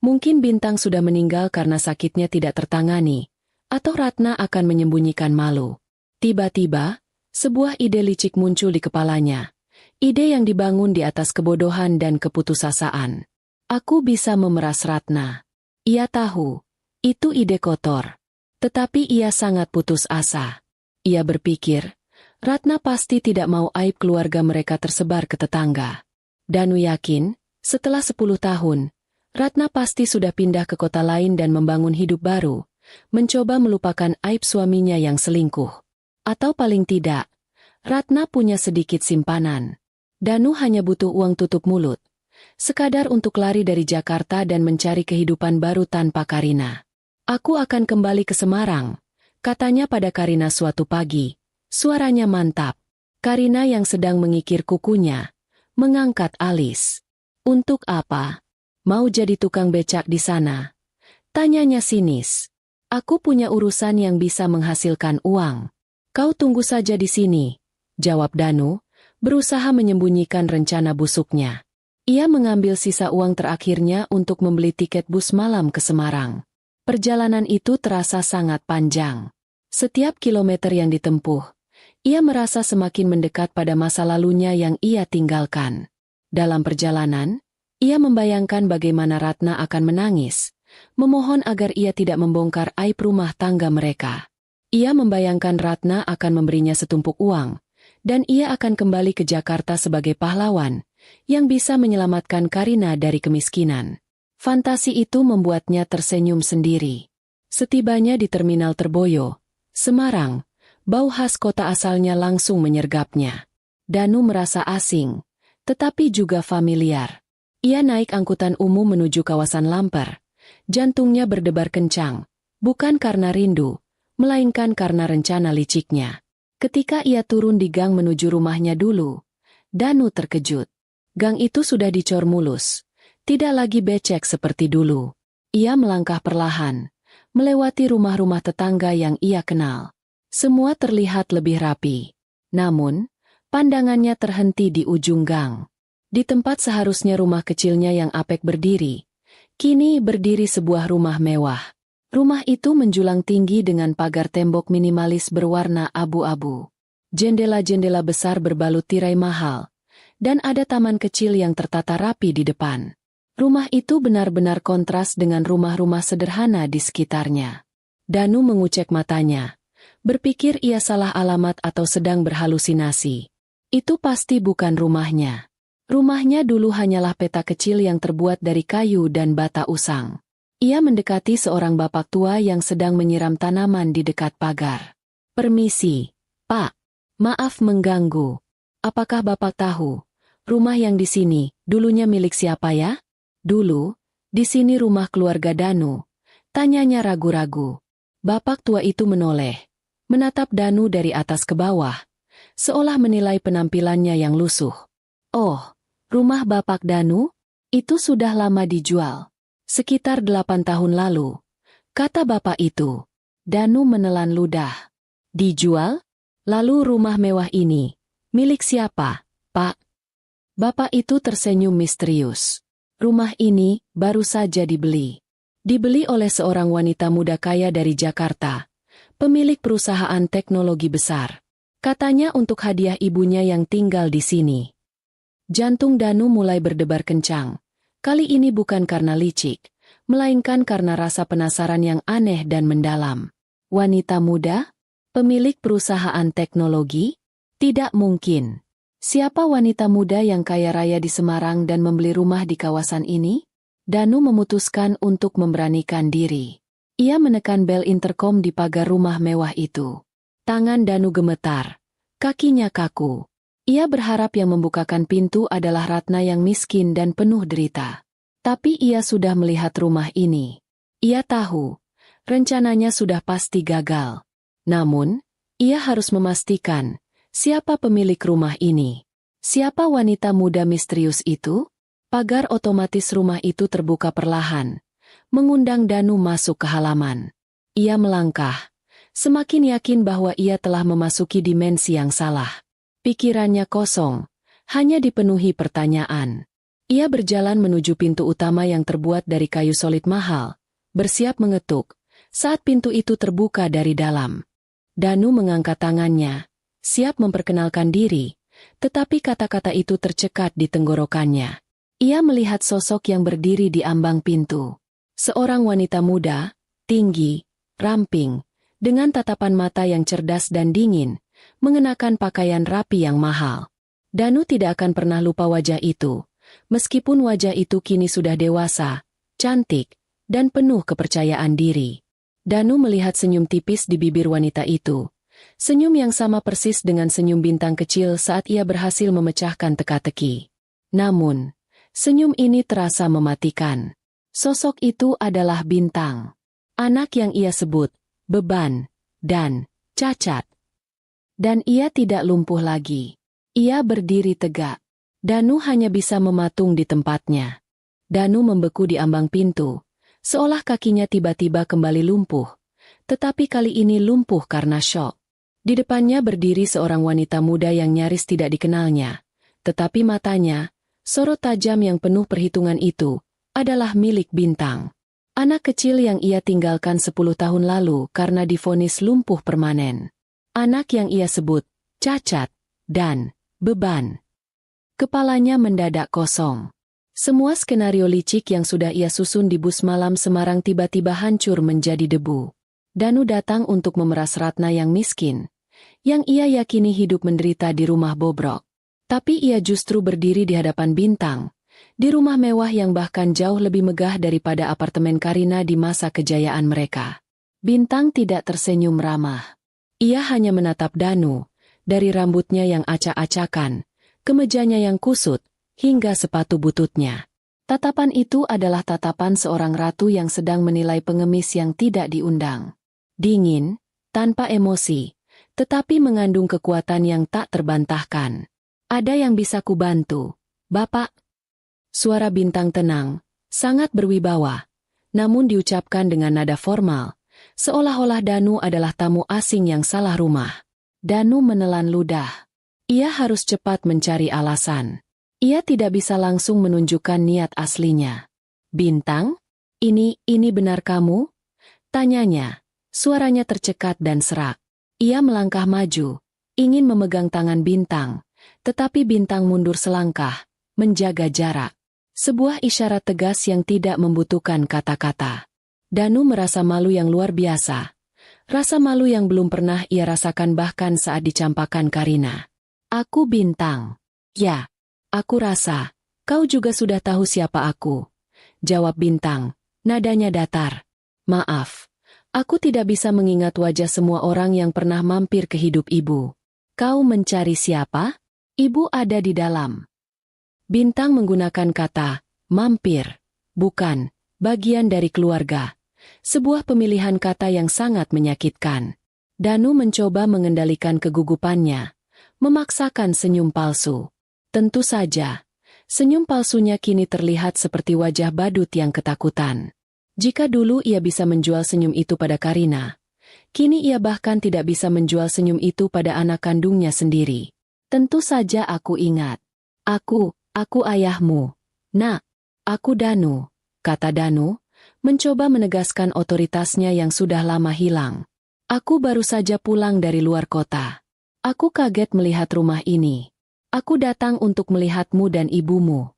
Mungkin Bintang sudah meninggal karena sakitnya tidak tertangani, atau Ratna akan menyembunyikan malu. Tiba-tiba, sebuah ide licik muncul di kepalanya. Ide yang dibangun di atas kebodohan dan keputusasaan. Aku bisa memeras Ratna. Ia tahu, itu ide kotor. Tetapi ia sangat putus asa. Ia berpikir, Ratna pasti tidak mau aib keluarga mereka tersebar ke tetangga. Danu yakin, setelah 10 tahun, Ratna pasti sudah pindah ke kota lain dan membangun hidup baru, mencoba melupakan aib suaminya yang selingkuh. Atau paling tidak, Ratna punya sedikit simpanan. Danu hanya butuh uang tutup mulut, sekadar untuk lari dari Jakarta dan mencari kehidupan baru tanpa Karina. Aku akan kembali ke Semarang, katanya pada Karina suatu pagi. Suaranya mantap. Karina yang sedang mengikir kukunya, mengangkat alis. Untuk apa? Mau jadi tukang becak di sana? Tanyanya sinis. Aku punya urusan yang bisa menghasilkan uang. Kau tunggu saja di sini, jawab Danu, berusaha menyembunyikan rencana busuknya. Ia mengambil sisa uang terakhirnya untuk membeli tiket bus malam ke Semarang. Perjalanan itu terasa sangat panjang. Setiap kilometer yang ditempuh, ia merasa semakin mendekat pada masa lalunya yang ia tinggalkan. Dalam perjalanan, ia membayangkan bagaimana Ratna akan menangis, memohon agar ia tidak membongkar aib rumah tangga mereka. Ia membayangkan Ratna akan memberinya setumpuk uang, dan ia akan kembali ke Jakarta sebagai pahlawan, yang bisa menyelamatkan Karina dari kemiskinan. Fantasi itu membuatnya tersenyum sendiri. Setibanya di Terminal Terboyo, Semarang, bau khas kota asalnya langsung menyergapnya. Danu merasa asing, tetapi juga familiar. Ia naik angkutan umum menuju kawasan Lamper. Jantungnya berdebar kencang, bukan karena rindu, melainkan karena rencana liciknya. Ketika ia turun di gang menuju rumahnya dulu, Danu terkejut. Gang itu sudah dicor mulus, tidak lagi becek seperti dulu. Ia melangkah perlahan, melewati rumah-rumah tetangga yang ia kenal. Semua terlihat lebih rapi. Namun, pandangannya terhenti di ujung gang. Di tempat seharusnya rumah kecilnya yang apek berdiri, kini berdiri sebuah rumah mewah. Rumah itu menjulang tinggi dengan pagar tembok minimalis berwarna abu-abu. Jendela-jendela besar berbalut tirai mahal, dan ada taman kecil yang tertata rapi di depan. Rumah itu benar-benar kontras dengan rumah-rumah sederhana di sekitarnya. Danu mengucek matanya, berpikir ia salah alamat atau sedang berhalusinasi. Itu pasti bukan rumahnya. Rumahnya dulu hanyalah peta kecil yang terbuat dari kayu dan bata usang. Ia mendekati seorang bapak tua yang sedang menyiram tanaman di dekat pagar. Permisi, Pak. Maaf mengganggu. Apakah Bapak tahu, rumah yang di sini, dulunya milik siapa ya? Dulu, di sini rumah keluarga Danu. Tanyanya ragu-ragu. Bapak tua itu menoleh, menatap Danu dari atas ke bawah, seolah menilai penampilannya yang lusuh. Oh, rumah Bapak Danu? Itu sudah lama dijual. Sekitar 8 tahun lalu, kata bapak itu. Danu menelan ludah. Dijual? Lalu rumah mewah ini, milik siapa, Pak? Bapak itu tersenyum misterius. Rumah ini baru saja dibeli. Dibeli oleh seorang wanita muda kaya dari Jakarta, pemilik perusahaan teknologi besar. Katanya untuk hadiah ibunya yang tinggal di sini. Jantung Danu mulai berdebar kencang. Kali ini bukan karena licik, melainkan karena rasa penasaran yang aneh dan mendalam. Wanita muda? Pemilik perusahaan teknologi? Tidak mungkin. Siapa wanita muda yang kaya raya di Semarang dan membeli rumah di kawasan ini? Danu memutuskan untuk memberanikan diri. Ia menekan bel interkom di pagar rumah mewah itu. Tangan Danu gemetar. Kakinya kaku. Ia berharap yang membukakan pintu adalah Ratna yang miskin dan penuh derita. Tapi ia sudah melihat rumah ini. Ia tahu, rencananya sudah pasti gagal. Namun, ia harus memastikan, siapa pemilik rumah ini? Siapa wanita muda misterius itu? Pagar otomatis rumah itu terbuka perlahan, mengundang Danu masuk ke halaman. Ia melangkah, semakin yakin bahwa ia telah memasuki dimensi yang salah. Pikirannya kosong, hanya dipenuhi pertanyaan. Ia berjalan menuju pintu utama yang terbuat dari kayu solid mahal, bersiap mengetuk, saat pintu itu terbuka dari dalam. Danu mengangkat tangannya, siap memperkenalkan diri, tetapi kata-kata itu tercekat di tenggorokannya. Ia melihat sosok yang berdiri di ambang pintu. Seorang wanita muda, tinggi, ramping, dengan tatapan mata yang cerdas dan dingin, mengenakan pakaian rapi yang mahal. Danu tidak akan pernah lupa wajah itu, meskipun wajah itu kini sudah dewasa, cantik, dan penuh kepercayaan diri. Danu melihat senyum tipis di bibir wanita itu. Senyum yang sama persis dengan senyum bintang kecil saat ia berhasil memecahkan teka-teki. Namun, senyum ini terasa mematikan. Sosok itu adalah Bintang. Anak yang ia sebut, beban, dan cacat. Dan ia tidak lumpuh lagi. Ia berdiri tegak. Danu hanya bisa mematung di tempatnya. Danu membeku di ambang pintu, seolah kakinya tiba-tiba kembali lumpuh. Tetapi kali ini lumpuh karena syok. Di depannya berdiri seorang wanita muda yang nyaris tidak dikenalnya. Tetapi matanya, sorot tajam yang penuh perhitungan itu, adalah milik Bintang. Anak kecil yang ia tinggalkan 10 tahun lalu karena divonis lumpuh permanen. Anak yang ia sebut, cacat, dan beban. Kepalanya mendadak kosong. Semua skenario licik yang sudah ia susun di bus malam Semarang tiba-tiba hancur menjadi debu. Danu datang untuk memeras Ratna yang miskin, yang ia yakini hidup menderita di rumah bobrok. Tapi ia justru berdiri di hadapan Bintang, di rumah mewah yang bahkan jauh lebih megah daripada apartemen Karina di masa kejayaan mereka. Bintang tidak tersenyum ramah. Ia hanya menatap Danu, dari rambutnya yang acak-acakan, kemejanya yang kusut, hingga sepatu bututnya. Tatapan itu adalah tatapan seorang ratu yang sedang menilai pengemis yang tidak diundang. Dingin, tanpa emosi, tetapi mengandung kekuatan yang tak terbantahkan. Ada yang bisa kubantu, Bapak? Suara Bintang tenang, sangat berwibawa, namun diucapkan dengan nada formal, seolah-olah Danu adalah tamu asing yang salah rumah. Danu menelan ludah. Ia harus cepat mencari alasan. Ia tidak bisa langsung menunjukkan niat aslinya. Bintang? Ini benar kamu? Tanyanya. Suaranya tercekat dan serak. Ia melangkah maju, ingin memegang tangan Bintang, tetapi Bintang mundur selangkah, menjaga jarak. Sebuah isyarat tegas yang tidak membutuhkan kata-kata. Danu merasa malu yang luar biasa. Rasa malu yang belum pernah ia rasakan bahkan saat dicampakkan Karina. Aku Bintang. Ya, aku rasa, kau juga sudah tahu siapa aku. Jawab Bintang, nadanya datar. Maaf. Aku tidak bisa mengingat wajah semua orang yang pernah mampir ke hidup ibu. Kau mencari siapa? Ibu ada di dalam. Bintang menggunakan kata, mampir. Bukan, bagian dari keluarga. Sebuah pemilihan kata yang sangat menyakitkan. Danu mencoba mengendalikan kegugupannya, memaksakan senyum palsu. Tentu saja, senyum palsunya kini terlihat seperti wajah badut yang ketakutan. Jika dulu ia bisa menjual senyum itu pada Karina, kini ia bahkan tidak bisa menjual senyum itu pada anak kandungnya sendiri. Tentu saja aku ingat. Aku ayahmu. Nak, aku Danu, kata Danu, mencoba menegaskan otoritasnya yang sudah lama hilang. Aku baru saja pulang dari luar kota. Aku kaget melihat rumah ini. Aku datang untuk melihatmu dan ibumu.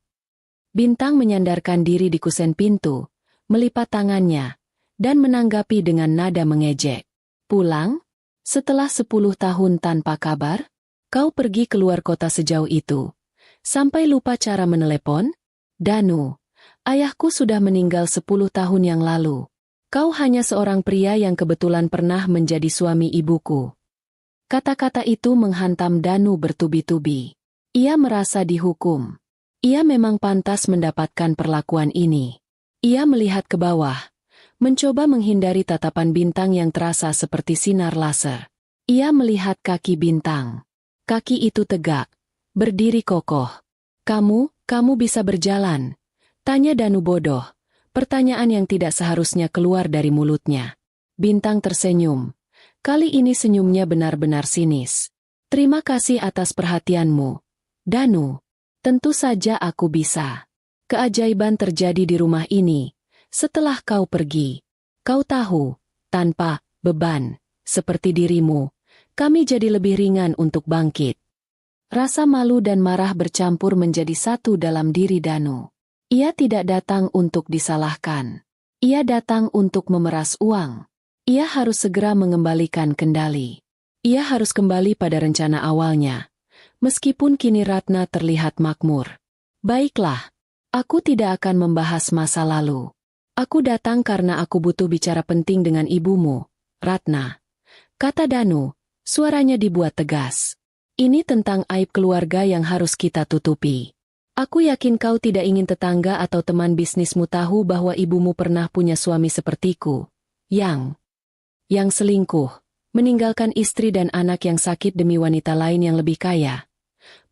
Bintang menyandarkan diri di kusen pintu, melipat tangannya, dan menanggapi dengan nada mengejek. Pulang? Setelah 10 tahun tanpa kabar? Kau pergi keluar kota sejauh itu. Sampai lupa cara menelepon? Danu, ayahku sudah meninggal 10 tahun yang lalu. Kau hanya seorang pria yang kebetulan pernah menjadi suami ibuku. Kata-kata itu menghantam Danu bertubi-tubi. Ia merasa dihukum. Ia memang pantas mendapatkan perlakuan ini. Ia melihat ke bawah, mencoba menghindari tatapan Bintang yang terasa seperti sinar laser. Ia melihat kaki Bintang. Kaki itu tegak, berdiri kokoh. Kamu bisa berjalan? Tanya Danu bodoh, pertanyaan yang tidak seharusnya keluar dari mulutnya. Bintang tersenyum. Kali ini senyumnya benar-benar sinis. Terima kasih atas perhatianmu, Danu. Tentu saja aku bisa. Keajaiban terjadi di rumah ini. Setelah kau pergi, kau tahu, tanpa beban, seperti dirimu, kami jadi lebih ringan untuk bangkit. Rasa malu dan marah bercampur menjadi satu dalam diri Danu. Ia tidak datang untuk disalahkan. Ia datang untuk memeras uang. Ia harus segera mengembalikan kendali. Ia harus kembali pada rencana awalnya. Meskipun kini Ratna terlihat makmur. Baiklah, aku tidak akan membahas masa lalu. Aku datang karena aku butuh bicara penting dengan ibumu, Ratna. Kata Danu, suaranya dibuat tegas. Ini tentang aib keluarga yang harus kita tutupi. Aku yakin kau tidak ingin tetangga atau teman bisnismu tahu bahwa ibumu pernah punya suami sepertiku. Yang selingkuh, meninggalkan istri dan anak yang sakit demi wanita lain yang lebih kaya.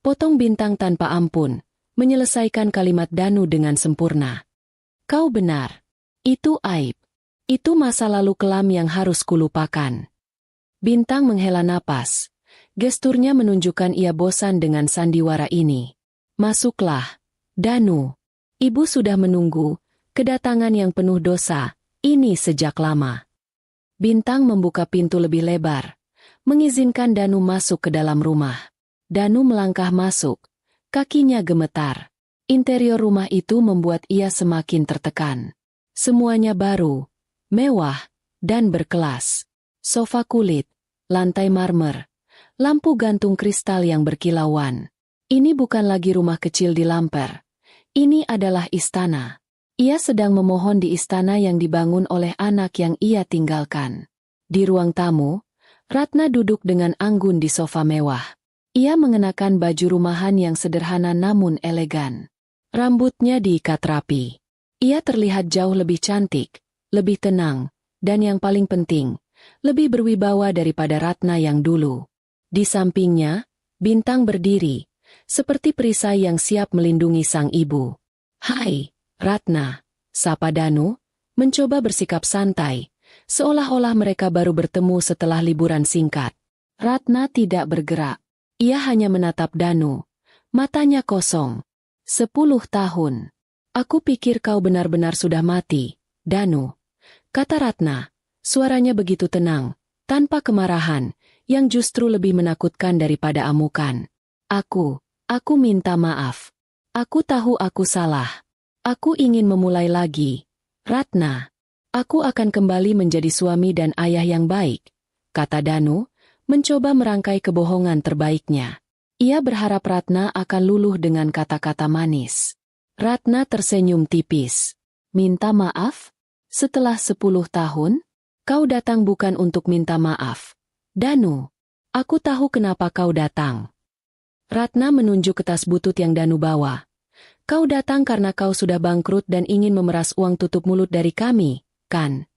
Potong Bintang tanpa ampun, menyelesaikan kalimat Danu dengan sempurna. Kau benar. Itu aib. Itu masa lalu kelam yang harus kulupakan. Bintang menghela napas. Gesturnya menunjukkan ia bosan dengan sandiwara ini. Masuklah, Danu. Ibu sudah menunggu, kedatangan yang penuh dosa, ini sejak lama. Bintang membuka pintu lebih lebar, mengizinkan Danu masuk ke dalam rumah. Danu melangkah masuk, kakinya gemetar. Interior rumah itu membuat ia semakin tertekan. Semuanya baru, mewah, dan berkelas. Sofa kulit, lantai marmer, lampu gantung kristal yang berkilauan. Ini bukan lagi rumah kecil di Lamper. Ini adalah istana. Ia sedang memohon di istana yang dibangun oleh anak yang ia tinggalkan. Di ruang tamu, Ratna duduk dengan anggun di sofa mewah. Ia mengenakan baju rumahan yang sederhana namun elegan. Rambutnya diikat rapi. Ia terlihat jauh lebih cantik, lebih tenang, dan yang paling penting, lebih berwibawa daripada Ratna yang dulu. Di sampingnya, Bintang berdiri, seperti perisai yang siap melindungi sang ibu. Hai, Ratna, sapa Danu, mencoba bersikap santai, seolah-olah mereka baru bertemu setelah liburan singkat. Ratna tidak bergerak. Ia hanya menatap Danu, matanya kosong. 10 tahun. Aku pikir kau benar-benar sudah mati, Danu. Kata Ratna, suaranya begitu tenang, tanpa kemarahan, yang justru lebih menakutkan daripada amukan. Aku minta maaf. Aku tahu aku salah. Aku ingin memulai lagi. Ratna, aku akan kembali menjadi suami dan ayah yang baik, kata Danu, mencoba merangkai kebohongan terbaiknya. Ia berharap Ratna akan luluh dengan kata-kata manis. Ratna tersenyum tipis. Minta maaf? Setelah 10 tahun? Kau datang bukan untuk minta maaf. Danu, aku tahu kenapa kau datang. Ratna menunjuk ke tas butut yang Danu bawa. Kau datang karena kau sudah bangkrut dan ingin memeras uang tutup mulut dari kami, kan?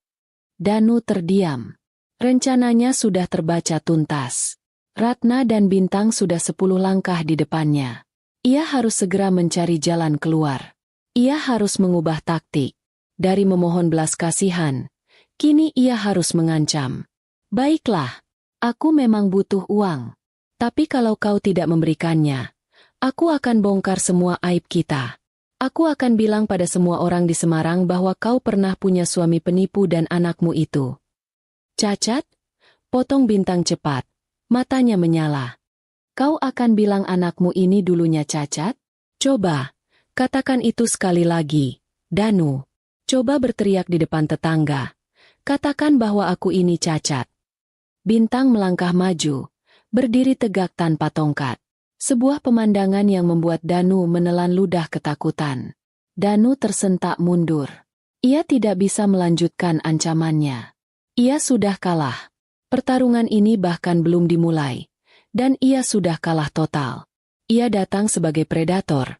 Danu terdiam. Rencananya sudah terbaca tuntas. Ratna dan Bintang sudah 10 langkah di depannya. Ia harus segera mencari jalan keluar. Ia harus mengubah taktik. Dari memohon belas kasihan, kini ia harus mengancam. Baiklah. Aku memang butuh uang. Tapi kalau kau tidak memberikannya, aku akan bongkar semua aib kita. Aku akan bilang pada semua orang di Semarang bahwa kau pernah punya suami penipu dan anakmu itu cacat? Potong Bintang cepat. Matanya menyala. Kau akan bilang anakmu ini dulunya cacat? Coba, katakan itu sekali lagi, Danu. Coba berteriak di depan tetangga. Katakan bahwa aku ini cacat. Bintang melangkah maju, berdiri tegak tanpa tongkat. Sebuah pemandangan yang membuat Danu menelan ludah ketakutan. Danu tersentak mundur. Ia tidak bisa melanjutkan ancamannya. Ia sudah kalah. Pertarungan ini bahkan belum dimulai. Dan ia sudah kalah total. Ia datang sebagai predator.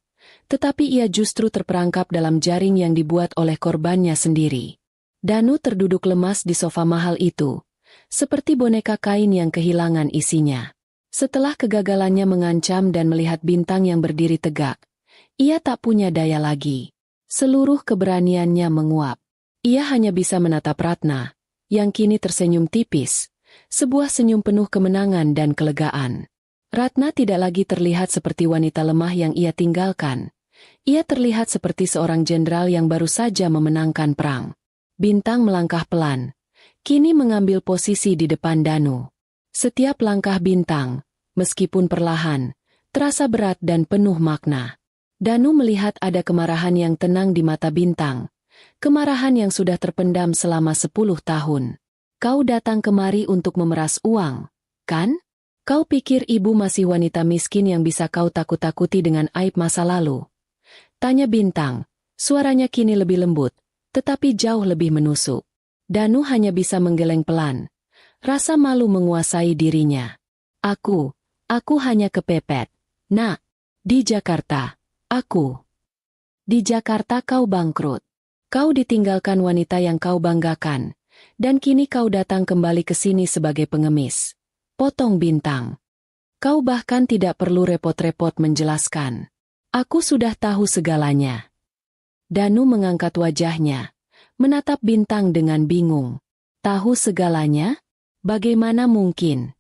Tetapi ia justru terperangkap dalam jaring yang dibuat oleh korbannya sendiri. Danu terduduk lemas di sofa mahal itu. Seperti boneka kain yang kehilangan isinya. Setelah kegagalannya mengancam dan melihat bintang yang berdiri tegak, ia tak punya daya lagi. Seluruh keberaniannya menguap. Ia hanya bisa menatap Ratna, yang kini tersenyum tipis, sebuah senyum penuh kemenangan dan kelegaan. Ratna tidak lagi terlihat seperti wanita lemah yang ia tinggalkan. Ia terlihat seperti seorang jenderal yang baru saja memenangkan perang. Bintang melangkah pelan, kini mengambil posisi di depan Danu. Setiap langkah Bintang, meskipun perlahan, terasa berat dan penuh makna. Danu melihat ada kemarahan yang tenang di mata Bintang. Kemarahan yang sudah terpendam selama 10 tahun. Kau datang kemari untuk memeras uang, kan? Kau pikir ibu masih wanita miskin yang bisa kau takut-takuti dengan aib masa lalu? Tanya Bintang, suaranya kini lebih lembut, tetapi jauh lebih menusuk. Danu hanya bisa menggeleng pelan. Rasa malu menguasai dirinya. Aku hanya kepepet. Nak, di Jakarta, Di Jakarta kau bangkrut. Kau ditinggalkan wanita yang kau banggakan. Dan kini kau datang kembali ke sini sebagai pengemis. Potong Bintang. Kau bahkan tidak perlu repot-repot menjelaskan. Aku sudah tahu segalanya. Danu mengangkat wajahnya, menatap Bintang dengan bingung. Tahu segalanya? Bagaimana mungkin?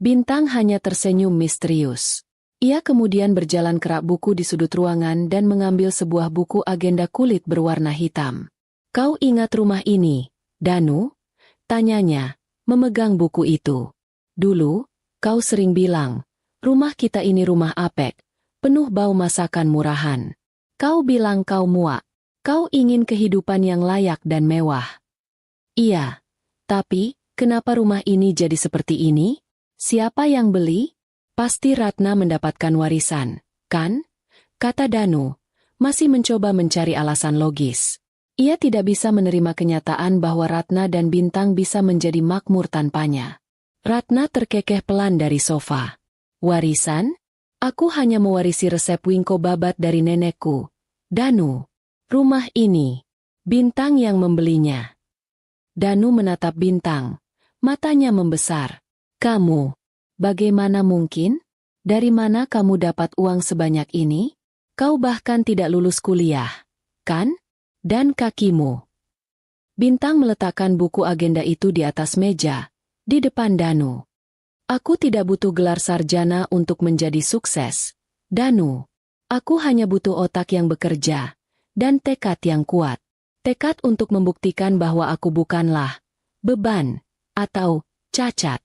Bintang hanya tersenyum misterius. Ia kemudian berjalan ke rak buku di sudut ruangan dan mengambil sebuah buku agenda kulit berwarna hitam. Kau ingat rumah ini, Danu? Tanyanya, memegang buku itu. Dulu, kau sering bilang, rumah kita ini rumah apek, penuh bau masakan murahan. Kau bilang kau muak. Kau ingin kehidupan yang layak dan mewah. Iya, tapi kenapa rumah ini jadi seperti ini? Siapa yang beli? Pasti Ratna mendapatkan warisan, kan? Kata Danu, masih mencoba mencari alasan logis. Ia tidak bisa menerima kenyataan bahwa Ratna dan Bintang bisa menjadi makmur tanpanya. Ratna terkekeh pelan dari sofa. Warisan? Aku hanya mewarisi resep wingko babat dari nenekku. Danu, rumah ini, Bintang yang membelinya. Danu menatap Bintang. Matanya membesar. Kamu, bagaimana mungkin? Dari mana kamu dapat uang sebanyak ini? Kau bahkan tidak lulus kuliah, kan? Dan kakimu. Bintang meletakkan buku agenda itu di atas meja, di depan Danu. Aku tidak butuh gelar sarjana untuk menjadi sukses, Danu. Aku hanya butuh otak yang bekerja, dan tekad yang kuat. Tekad untuk membuktikan bahwa aku bukanlah beban atau cacat.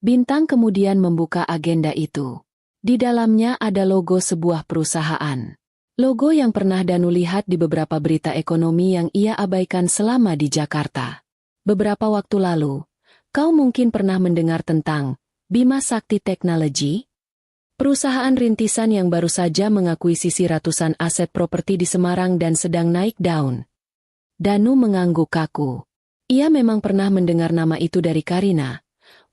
Bintang kemudian membuka agenda itu. Di dalamnya ada logo sebuah perusahaan. Logo yang pernah Danu lihat di beberapa berita ekonomi yang ia abaikan selama di Jakarta. Beberapa waktu lalu, kau mungkin pernah mendengar tentang Bima Sakti Technology? Perusahaan rintisan yang baru saja mengakuisisi ratusan aset properti di Semarang dan sedang naik daun. Danu mengangguk kaku. Ia memang pernah mendengar nama itu dari Karina.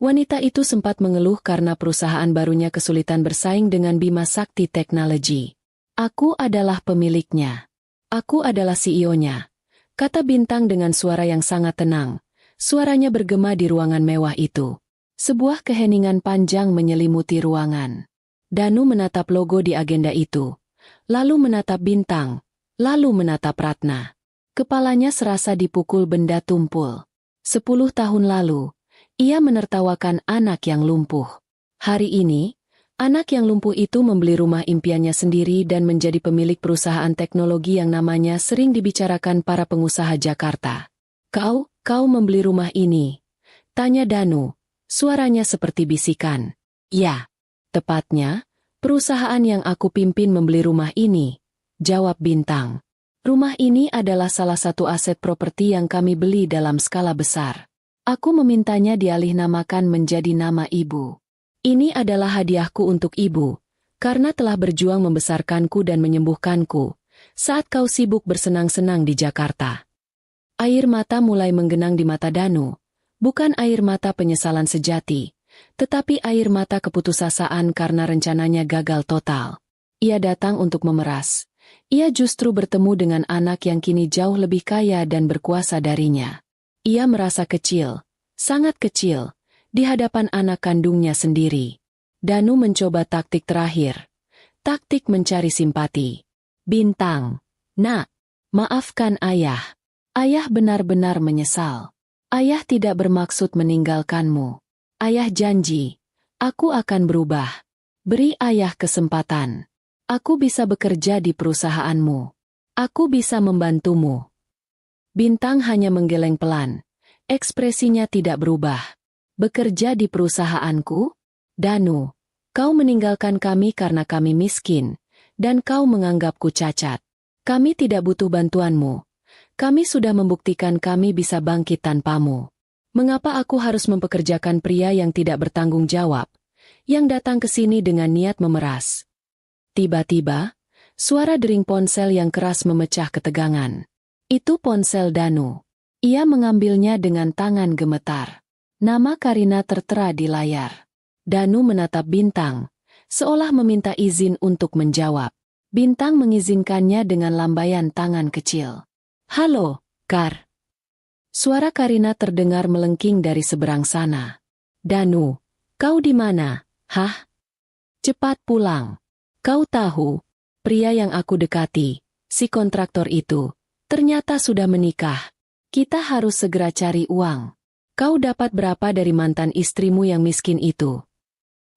Wanita itu sempat mengeluh karena perusahaan barunya kesulitan bersaing dengan Bima Sakti Technology. Aku adalah pemiliknya. Aku adalah CEO-nya. Kata Bintang dengan suara yang sangat tenang. Suaranya bergema di ruangan mewah itu. Sebuah keheningan panjang menyelimuti ruangan. Danu menatap logo di agenda itu. Lalu menatap Bintang. Lalu menatap Ratna. Kepalanya serasa dipukul benda tumpul. 10 tahun lalu, ia menertawakan anak yang lumpuh. Hari ini, anak yang lumpuh itu membeli rumah impiannya sendiri dan menjadi pemilik perusahaan teknologi yang namanya sering dibicarakan para pengusaha Jakarta. Kau membeli rumah ini? Tanya Danu, suaranya seperti bisikan. Ya, tepatnya, perusahaan yang aku pimpin membeli rumah ini, jawab Bintang. Rumah ini adalah salah satu aset properti yang kami beli dalam skala besar. Aku memintanya dialih namakan menjadi nama ibu. Ini adalah hadiahku untuk ibu, karena telah berjuang membesarkanku dan menyembuhkanku, saat kau sibuk bersenang-senang di Jakarta. Air mata mulai menggenang di mata Danu, bukan air mata penyesalan sejati, tetapi air mata keputusasaan karena rencananya gagal total. Ia datang untuk memeras. Ia justru bertemu dengan anak yang kini jauh lebih kaya dan berkuasa darinya. Ia merasa kecil, sangat kecil, di hadapan anak kandungnya sendiri. Danu mencoba taktik terakhir. Taktik mencari simpati. Bintang, nak, maafkan ayah. Ayah benar-benar menyesal. Ayah tidak bermaksud meninggalkanmu. Ayah janji, aku akan berubah. Beri ayah kesempatan. Aku bisa bekerja di perusahaanmu. Aku bisa membantumu. Bintang hanya menggeleng pelan. Ekspresinya tidak berubah. Bekerja di perusahaanku? Danu, kau meninggalkan kami karena kami miskin, dan kau menganggapku cacat. Kami tidak butuh bantuanmu. Kami sudah membuktikan kami bisa bangkit tanpamu. Mengapa aku harus mempekerjakan pria yang tidak bertanggung jawab, yang datang ke sini dengan niat memeras? Tiba-tiba, suara dering ponsel yang keras memecah ketegangan. Itu ponsel Danu. Ia mengambilnya dengan tangan gemetar. Nama Karina tertera di layar. Danu menatap Bintang, seolah meminta izin untuk menjawab. Bintang mengizinkannya dengan lambaian tangan kecil. Halo, Kar. Suara Karina terdengar melengking dari seberang sana. Danu, kau di mana? Hah? Cepat pulang. Kau tahu, pria yang aku dekati, si kontraktor itu, ternyata sudah menikah. Kita harus segera cari uang. Kau dapat berapa dari mantan istrimu yang miskin itu?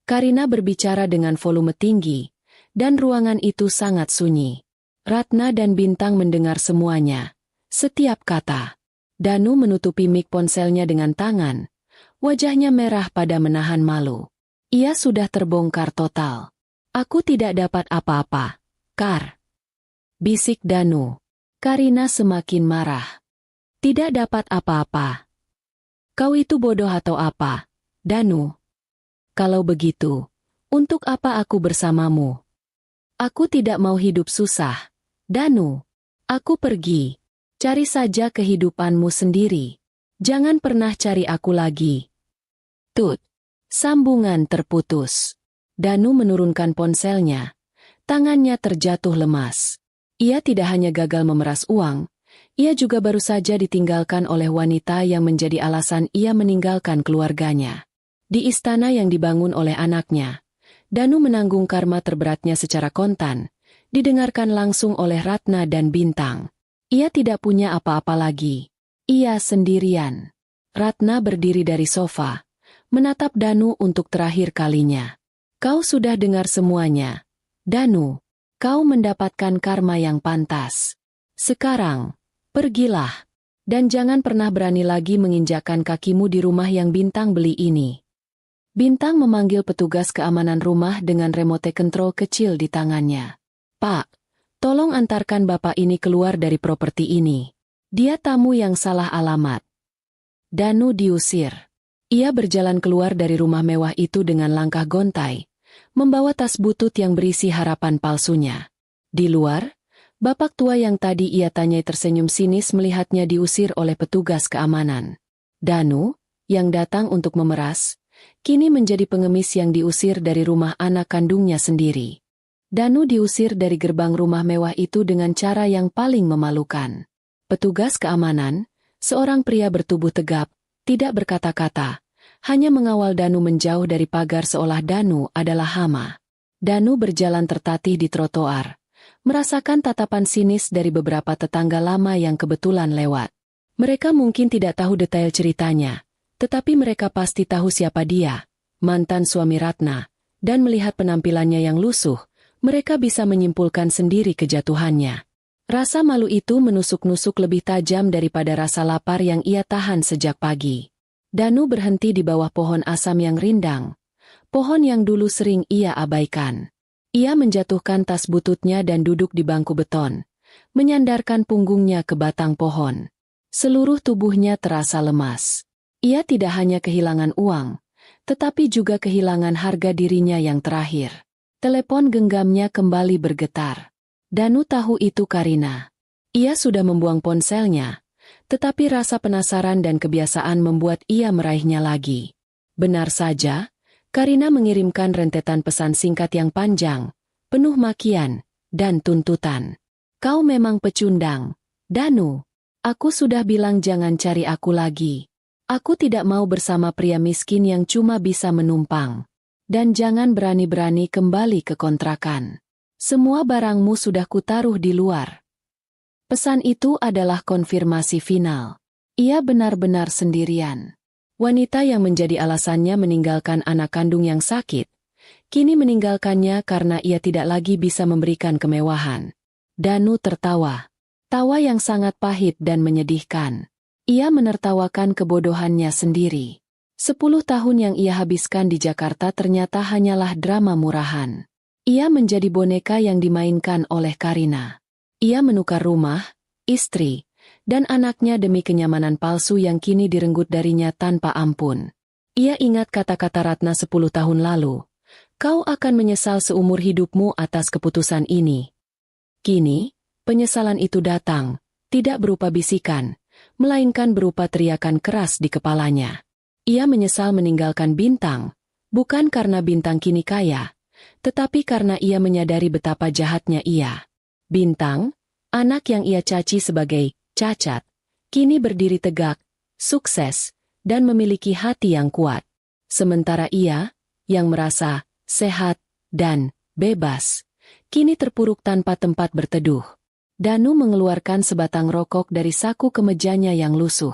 Karina berbicara dengan volume tinggi, dan ruangan itu sangat sunyi. Ratna dan Bintang mendengar semuanya, setiap kata. Danu menutupi mik ponselnya dengan tangan, wajahnya merah pada menahan malu. Ia sudah terbongkar total. Aku tidak dapat apa-apa, Kar. Bisik Danu. Karina semakin marah. Tidak dapat apa-apa. Kau itu bodoh atau apa, Danu? Kalau begitu, untuk apa aku bersamamu? Aku tidak mau hidup susah, Danu. Aku pergi. Cari saja kehidupanmu sendiri. Jangan pernah cari aku lagi. Tut. Sambungan terputus. Danu menurunkan ponselnya. Tangannya terjatuh lemas. Ia tidak hanya gagal memeras uang, ia juga baru saja ditinggalkan oleh wanita yang menjadi alasan ia meninggalkan keluarganya. Di istana yang dibangun oleh anaknya, Danu menanggung karma terberatnya secara kontan, didengarkan langsung oleh Ratna dan Bintang. Ia tidak punya apa-apa lagi. Ia sendirian. Ratna berdiri dari sofa, menatap Danu untuk terakhir kalinya. Kau sudah dengar semuanya. Danu, kau mendapatkan karma yang pantas. Sekarang, pergilah. Dan jangan pernah berani lagi menginjakkan kakimu di rumah yang Bintang beli ini. Bintang memanggil petugas keamanan rumah dengan remote control kecil di tangannya. Pak, tolong antarkan bapak ini keluar dari properti ini. Dia tamu yang salah alamat. Danu diusir. Ia berjalan keluar dari rumah mewah itu dengan langkah gontai, membawa tas butut yang berisi harapan palsunya. Di luar, bapak tua yang tadi ia tanyai tersenyum sinis melihatnya diusir oleh petugas keamanan. Danu, yang datang untuk memeras, kini menjadi pengemis yang diusir dari rumah anak kandungnya sendiri. Danu diusir dari gerbang rumah mewah itu dengan cara yang paling memalukan. Petugas keamanan, seorang pria bertubuh tegap, tidak berkata-kata, hanya mengawal Danu menjauh dari pagar seolah Danu adalah hama. Danu berjalan tertatih di trotoar, merasakan tatapan sinis dari beberapa tetangga lama yang kebetulan lewat. Mereka mungkin tidak tahu detail ceritanya, tetapi mereka pasti tahu siapa dia, mantan suami Ratna, dan melihat penampilannya yang lusuh, mereka bisa menyimpulkan sendiri kejatuhannya. Rasa malu itu menusuk-nusuk lebih tajam daripada rasa lapar yang ia tahan sejak pagi. Danu berhenti di bawah pohon asam yang rindang, pohon yang dulu sering ia abaikan. Ia menjatuhkan tas bututnya dan duduk di bangku beton, menyandarkan punggungnya ke batang pohon. Seluruh tubuhnya terasa lemas. Ia tidak hanya kehilangan uang, tetapi juga kehilangan harga dirinya yang terakhir. Telepon genggamnya kembali bergetar. Danu tahu itu Karina. Ia sudah membuang ponselnya, tetapi rasa penasaran dan kebiasaan membuat ia meraihnya lagi. Benar saja, Karina mengirimkan rentetan pesan singkat yang panjang, penuh makian dan tuntutan. Kau memang pecundang, Danu. Aku sudah bilang jangan cari aku lagi. Aku tidak mau bersama pria miskin yang cuma bisa menumpang. Dan jangan berani-berani kembali ke kontrakan. Semua barangmu sudah kutaruh di luar. Pesan itu adalah konfirmasi final. Ia benar-benar sendirian. Wanita yang menjadi alasannya meninggalkan anak kandung yang sakit, kini meninggalkannya karena ia tidak lagi bisa memberikan kemewahan. Danu tertawa. Tawa yang sangat pahit dan menyedihkan. Ia menertawakan kebodohannya sendiri. 10 tahun yang ia habiskan di Jakarta ternyata hanyalah drama murahan. Ia menjadi boneka yang dimainkan oleh Karina. Ia menukar rumah, istri, dan anaknya demi kenyamanan palsu yang kini direnggut darinya tanpa ampun. Ia ingat kata-kata Ratna 10 tahun lalu. Kau akan menyesal seumur hidupmu atas keputusan ini. Kini, penyesalan itu datang, tidak berupa bisikan, melainkan berupa teriakan keras di kepalanya. Ia menyesal meninggalkan Bintang, bukan karena Bintang kini kaya, tetapi karena ia menyadari betapa jahatnya ia. Bintang, anak yang ia caci sebagai cacat, kini berdiri tegak, sukses, dan memiliki hati yang kuat. Sementara ia, yang merasa sehat dan bebas, kini terpuruk tanpa tempat berteduh. Danu mengeluarkan sebatang rokok dari saku kemejanya yang lusuh.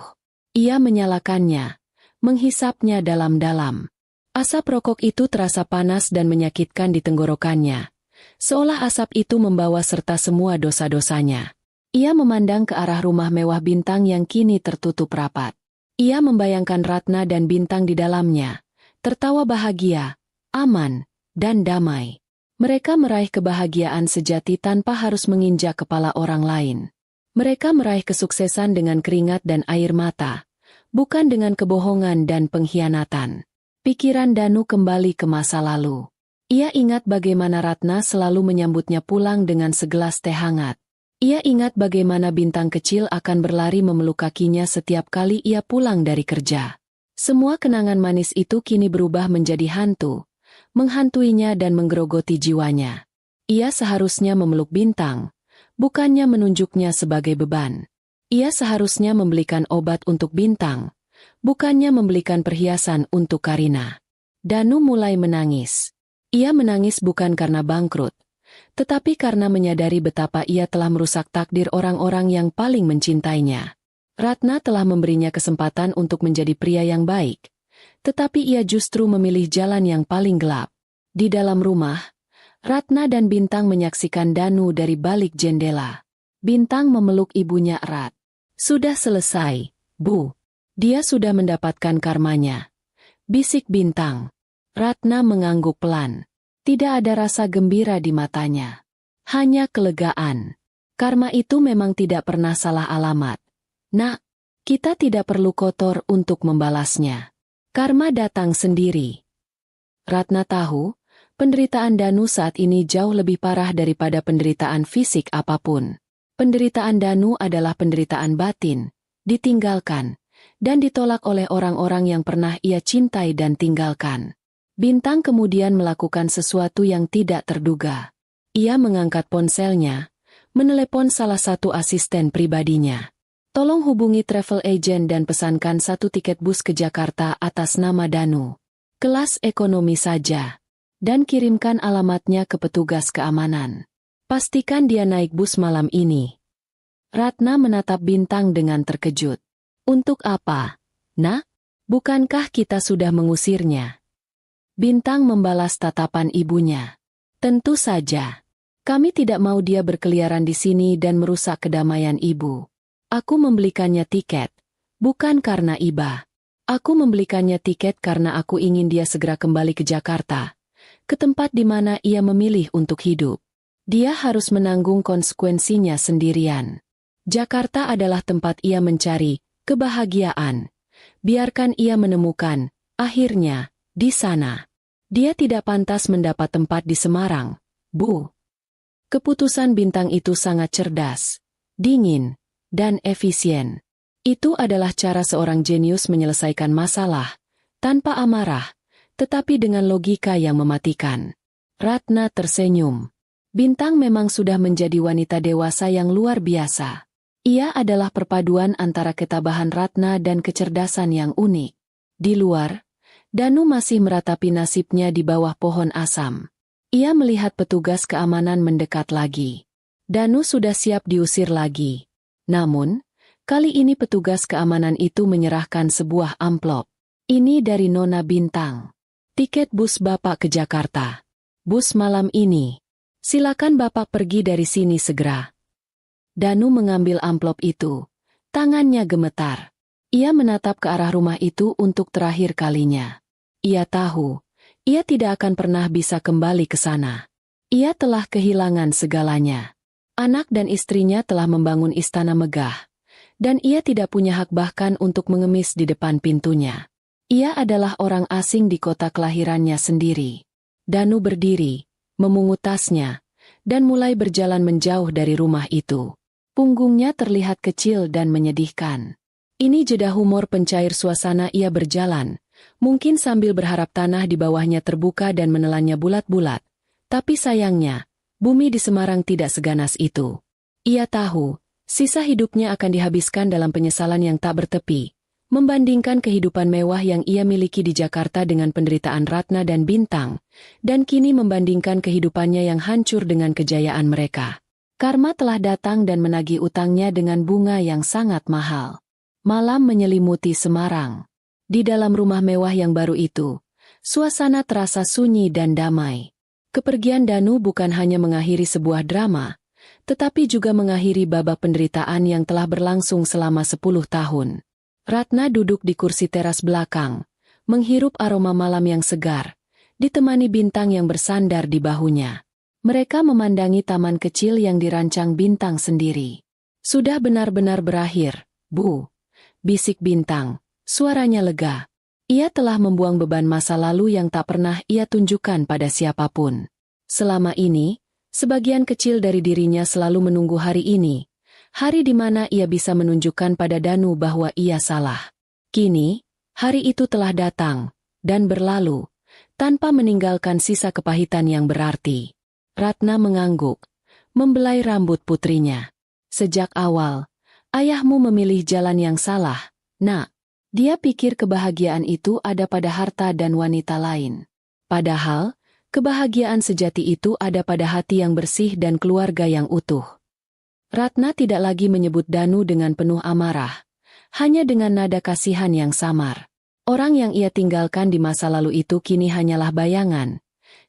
Ia menyalakannya, menghisapnya dalam-dalam. Asap rokok itu terasa panas dan menyakitkan di tenggorokannya, seolah asap itu membawa serta semua dosa-dosanya. Ia memandang ke arah rumah mewah Bintang yang kini tertutup rapat. Ia membayangkan Ratna dan Bintang di dalamnya, tertawa bahagia, aman, dan damai. Mereka meraih kebahagiaan sejati tanpa harus menginjak kepala orang lain. Mereka meraih kesuksesan dengan keringat dan air mata, bukan dengan kebohongan dan pengkhianatan. Pikiran Danu kembali ke masa lalu. Ia ingat bagaimana Ratna selalu menyambutnya pulang dengan segelas teh hangat. Ia ingat bagaimana Bintang kecil akan berlari memeluk kakinya setiap kali ia pulang dari kerja. Semua kenangan manis itu kini berubah menjadi hantu, menghantuinya dan menggerogoti jiwanya. Ia seharusnya memeluk Bintang, bukannya menunjuknya sebagai beban. Ia seharusnya membelikan obat untuk Bintang, bukannya membelikan perhiasan untuk Karina. Danu mulai menangis. Ia menangis bukan karena bangkrut, tetapi karena menyadari betapa ia telah merusak takdir orang-orang yang paling mencintainya. Ratna telah memberinya kesempatan untuk menjadi pria yang baik, tetapi ia justru memilih jalan yang paling gelap. Di dalam rumah, Ratna dan Bintang menyaksikan Danu dari balik jendela. Bintang memeluk ibunya erat. Sudah selesai, Bu. Dia sudah mendapatkan karmanya. Bisik Bintang. Ratna mengangguk pelan. Tidak ada rasa gembira di matanya. Hanya kelegaan. Karma itu memang tidak pernah salah alamat. Nak, kita tidak perlu kotor untuk membalasnya. Karma datang sendiri. Ratna tahu, penderitaan Danu saat ini jauh lebih parah daripada penderitaan fisik apapun. Penderitaan Danu adalah penderitaan batin, ditinggalkan, dan ditolak oleh orang-orang yang pernah ia cintai dan tinggalkan. Bintang kemudian melakukan sesuatu yang tidak terduga. Ia mengangkat ponselnya, menelepon salah satu asisten pribadinya. Tolong hubungi travel agent dan pesankan 1 tiket bus ke Jakarta atas nama Danu. Kelas ekonomi saja. Dan kirimkan alamatnya ke petugas keamanan. Pastikan dia naik bus malam ini. Ratna menatap Bintang dengan terkejut. Untuk apa? Nak, bukankah kita sudah mengusirnya? Bintang membalas tatapan ibunya. Tentu saja. Kami tidak mau dia berkeliaran di sini dan merusak kedamaian ibu. Aku membelikannya tiket, bukan karena iba. Aku membelikannya tiket karena aku ingin dia segera kembali ke Jakarta, ke tempat di mana ia memilih untuk hidup. Dia harus menanggung konsekuensinya sendirian. Jakarta adalah tempat ia mencari kebahagiaan. Biarkan ia menemukan, akhirnya, Di sana, dia tidak pantas mendapat tempat di Semarang, Bu. Keputusan Bintang itu sangat cerdas, dingin, dan efisien. Itu adalah cara seorang jenius menyelesaikan masalah, tanpa amarah, tetapi dengan logika yang mematikan. Ratna tersenyum. Bintang memang sudah menjadi wanita dewasa yang luar biasa. Ia adalah perpaduan antara ketabahan Ratna dan kecerdasan yang unik. Di luar, Danu masih meratapi nasibnya di bawah pohon asam. Ia melihat petugas keamanan mendekat lagi. Danu sudah siap diusir lagi. Namun, kali ini petugas keamanan itu menyerahkan sebuah amplop. Ini dari Nona Bintang. Tiket bus Bapak ke Jakarta. Bus malam ini. Silakan Bapak pergi dari sini segera. Danu mengambil amplop itu. Tangannya gemetar. Ia menatap ke arah rumah itu untuk terakhir kalinya. Ia tahu, ia tidak akan pernah bisa kembali ke sana. Ia telah kehilangan segalanya. Anak dan istrinya telah membangun istana megah. Dan ia tidak punya hak bahkan untuk mengemis di depan pintunya. Ia adalah orang asing di kota kelahirannya sendiri. Danu berdiri, memungut tasnya, dan mulai berjalan menjauh dari rumah itu. Punggungnya terlihat kecil dan menyedihkan. Ini jeda humor pencair suasana ia berjalan, mungkin sambil berharap tanah di bawahnya terbuka dan menelannya bulat-bulat. Tapi sayangnya, bumi di Semarang tidak seganas itu. Ia tahu, sisa hidupnya akan dihabiskan dalam penyesalan yang tak bertepi, membandingkan kehidupan mewah yang ia miliki di Jakarta dengan penderitaan Ratna dan Bintang, dan kini membandingkan kehidupannya yang hancur dengan kejayaan mereka. Karma telah datang dan menagih utangnya dengan bunga yang sangat mahal. Malam menyelimuti Semarang. Di dalam rumah mewah yang baru itu, suasana terasa sunyi dan damai. Kepergian Danu bukan hanya mengakhiri sebuah drama, tetapi juga mengakhiri babak penderitaan yang telah berlangsung selama 10 tahun. Ratna duduk di kursi teras belakang, menghirup aroma malam yang segar, ditemani Bintang yang bersandar di bahunya. Mereka memandangi taman kecil yang dirancang Bintang sendiri. Sudah benar-benar berakhir, Bu. Bisik Bintang, suaranya lega. Ia telah membuang beban masa lalu yang tak pernah ia tunjukkan pada siapapun. Selama ini, sebagian kecil dari dirinya selalu menunggu hari ini. Hari di mana ia bisa menunjukkan pada Danu bahwa ia salah. Kini, hari itu telah datang, dan berlalu, tanpa meninggalkan sisa kepahitan yang berarti. Ratna mengangguk, membelai rambut putrinya. Sejak awal, ayahmu memilih jalan yang salah, Nak. Dia pikir kebahagiaan itu ada pada harta dan wanita lain. Padahal, kebahagiaan sejati itu ada pada hati yang bersih dan keluarga yang utuh. Ratna tidak lagi menyebut Danu dengan penuh amarah, hanya dengan nada kasihan yang samar. Orang yang ia tinggalkan di masa lalu itu kini hanyalah bayangan.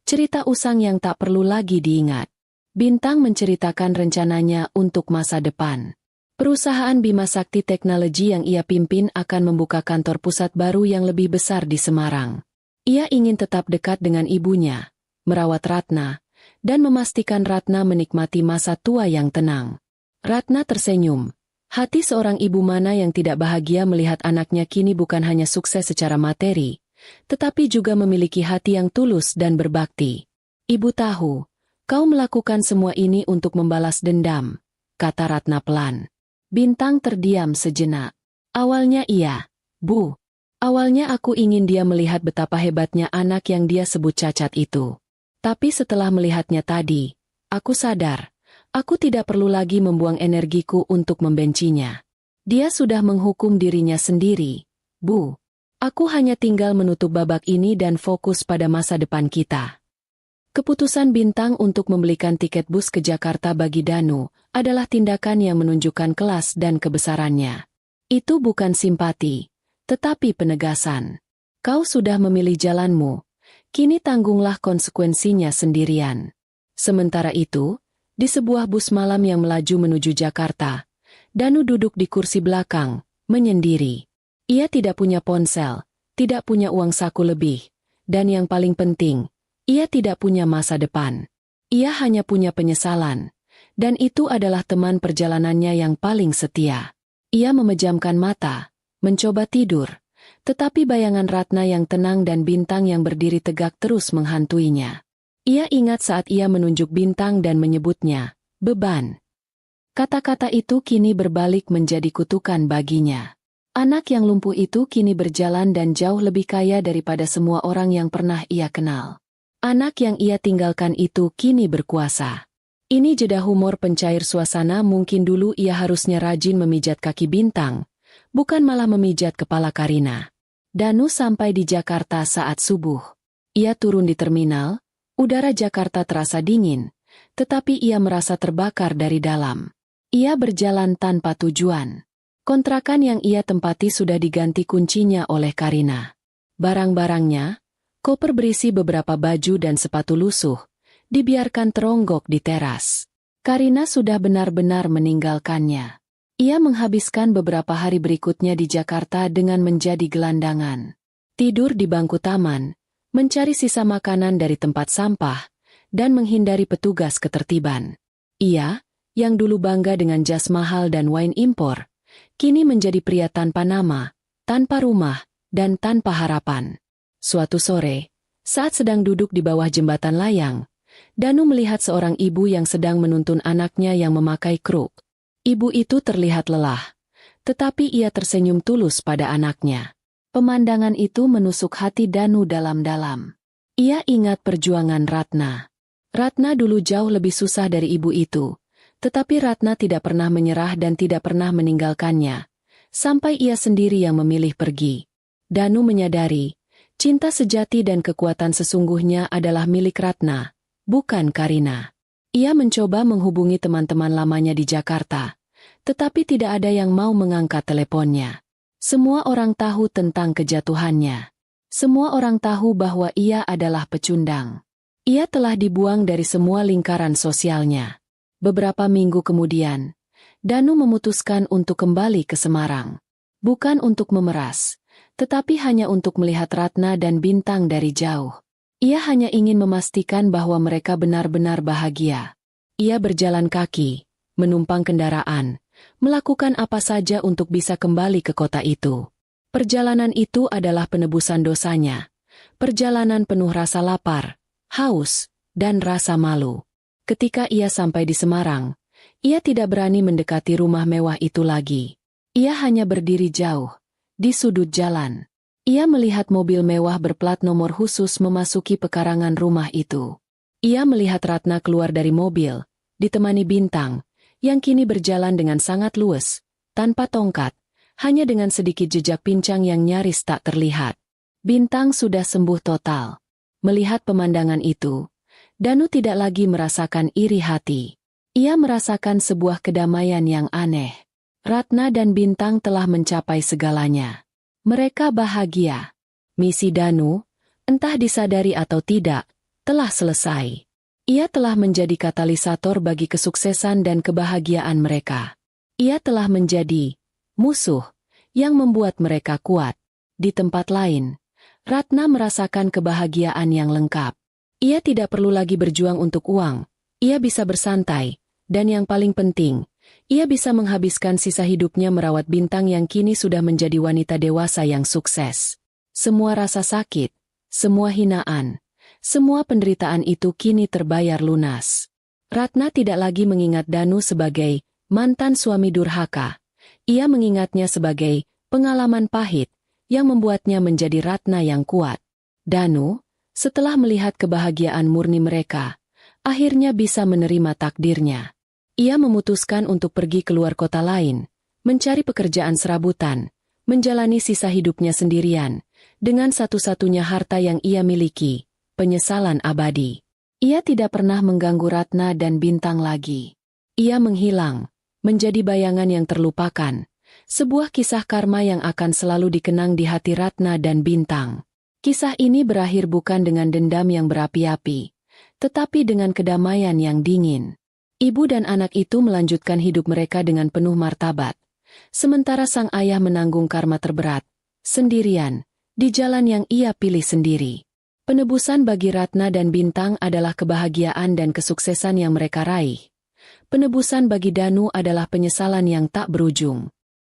Cerita usang yang tak perlu lagi diingat. Bintang menceritakan rencananya untuk masa depan. Perusahaan Bima Sakti Teknologi yang ia pimpin akan membuka kantor pusat baru yang lebih besar di Semarang. Ia ingin tetap dekat dengan ibunya, merawat Ratna, dan memastikan Ratna menikmati masa tua yang tenang. Ratna tersenyum. Hati seorang ibu mana yang tidak bahagia melihat anaknya kini bukan hanya sukses secara materi, tetapi juga memiliki hati yang tulus dan berbakti. Ibu tahu, kau melakukan semua ini untuk membalas dendam, kata Ratna pelan. Bintang terdiam sejenak. Awalnya iya, Bu. Awalnya aku ingin dia melihat betapa hebatnya anak yang dia sebut cacat itu. Tapi setelah melihatnya tadi, aku sadar, aku tidak perlu lagi membuang energiku untuk membencinya. Dia sudah menghukum dirinya sendiri, Bu. Aku hanya tinggal menutup babak ini dan fokus pada masa depan kita. Keputusan Bintang untuk membelikan tiket bus ke Jakarta bagi Danu adalah tindakan yang menunjukkan kelas dan kebesarannya. Itu bukan simpati, tetapi penegasan. Kau sudah memilih jalanmu, kini tanggunglah konsekuensinya sendirian. Sementara itu, di sebuah bus malam yang melaju menuju Jakarta, Danu duduk di kursi belakang, menyendiri. Ia tidak punya ponsel, tidak punya uang saku lebih, dan yang paling penting, ia tidak punya masa depan. Ia hanya punya penyesalan, dan itu adalah teman perjalanannya yang paling setia. Ia memejamkan mata, mencoba tidur, Tetapi bayangan Ratna yang tenang dan Bintang yang berdiri tegak terus menghantuinya. Ia ingat saat ia menunjuk Bintang dan menyebutnya, beban. Kata-kata itu kini berbalik menjadi kutukan baginya. Anak yang lumpuh itu kini berjalan dan jauh lebih kaya daripada semua orang yang pernah ia kenal. Anak yang ia tinggalkan itu kini berkuasa. Ini jeda humor pencair suasana. Mungkin dulu ia harusnya rajin memijat kaki Bintang, bukan malah memijat kepala Karina. Danu sampai di Jakarta saat subuh. Ia turun di terminal, udara Jakarta terasa dingin, tetapi ia merasa terbakar dari dalam. Ia berjalan tanpa tujuan. Kontrakan yang ia tempati sudah diganti kuncinya oleh Karina. Barang-barangnya, koper berisi beberapa baju dan sepatu lusuh, dibiarkan teronggok di teras. Karina sudah benar-benar meninggalkannya. Ia menghabiskan beberapa hari berikutnya di Jakarta dengan menjadi gelandangan. Tidur di bangku taman, mencari sisa makanan dari tempat sampah, dan menghindari petugas ketertiban. Ia, yang dulu bangga dengan jas mahal dan wine impor, kini menjadi pria tanpa nama, tanpa rumah, dan tanpa harapan. Suatu sore, saat sedang duduk di bawah jembatan layang, Danu melihat seorang ibu yang sedang menuntun anaknya yang memakai kruk. Ibu itu terlihat lelah, tetapi ia tersenyum tulus pada anaknya. Pemandangan itu menusuk hati Danu dalam-dalam. Ia ingat perjuangan Ratna. Ratna dulu jauh lebih susah dari ibu itu, tetapi Ratna tidak pernah menyerah dan tidak pernah meninggalkannya, sampai ia sendiri yang memilih pergi. Danu menyadari, cinta sejati dan kekuatan sesungguhnya adalah milik Ratna, bukan Karina. Ia mencoba menghubungi teman-teman lamanya di Jakarta, tetapi tidak ada yang mau mengangkat teleponnya. Semua orang tahu tentang kejatuhannya. Semua orang tahu bahwa ia adalah pecundang. Ia telah dibuang dari semua lingkaran sosialnya. Beberapa minggu kemudian, Danu memutuskan untuk kembali ke Semarang. Bukan untuk memeras, tetapi hanya untuk melihat Ratna dan Bintang dari jauh. Ia hanya ingin memastikan bahwa mereka benar-benar bahagia. Ia berjalan kaki, menumpang kendaraan, melakukan apa saja untuk bisa kembali ke kota itu. Perjalanan itu adalah penebusan dosanya. Perjalanan penuh rasa lapar, haus, dan rasa malu. Ketika ia sampai di Semarang, ia tidak berani mendekati rumah mewah itu lagi. Ia hanya berdiri jauh, di sudut jalan. Ia melihat mobil mewah berplat nomor khusus memasuki pekarangan rumah itu. Ia melihat Ratna keluar dari mobil, ditemani Bintang, yang kini berjalan dengan sangat luwes, tanpa tongkat, hanya dengan sedikit jejak pincang yang nyaris tak terlihat. Bintang sudah sembuh total. Melihat pemandangan itu, Danu tidak lagi merasakan iri hati. Ia merasakan sebuah kedamaian yang aneh. Ratna dan Bintang telah mencapai segalanya. Mereka bahagia. Misi Danu, entah disadari atau tidak, telah selesai. Ia telah menjadi katalisator bagi kesuksesan dan kebahagiaan mereka. Ia telah menjadi musuh yang membuat mereka kuat. Di tempat lain, Ratna merasakan kebahagiaan yang lengkap. Ia tidak perlu lagi berjuang untuk uang. Ia bisa bersantai, dan yang paling penting, ia bisa menghabiskan sisa hidupnya merawat Bintang yang kini sudah menjadi wanita dewasa yang sukses. Semua rasa sakit, semua hinaan, semua penderitaan itu kini terbayar lunas. Ratna tidak lagi mengingat Danu sebagai mantan suami durhaka. Ia mengingatnya sebagai pengalaman pahit yang membuatnya menjadi Ratna yang kuat. Danu, setelah melihat kebahagiaan murni mereka, akhirnya bisa menerima takdirnya. Ia memutuskan untuk pergi keluar kota lain, mencari pekerjaan serabutan, menjalani sisa hidupnya sendirian, dengan satu-satunya harta yang ia miliki, penyesalan abadi. Ia tidak pernah mengganggu Ratna dan Bintang lagi. Ia menghilang, menjadi bayangan yang terlupakan, sebuah kisah karma yang akan selalu dikenang di hati Ratna dan Bintang. Kisah ini berakhir bukan dengan dendam yang berapi-api, tetapi dengan kedamaian yang dingin. Ibu dan anak itu melanjutkan hidup mereka dengan penuh martabat, sementara sang ayah menanggung karma terberat, sendirian, di jalan yang ia pilih sendiri. Penebusan bagi Ratna dan Bintang adalah kebahagiaan dan kesuksesan yang mereka raih. Penebusan bagi Danu adalah penyesalan yang tak berujung.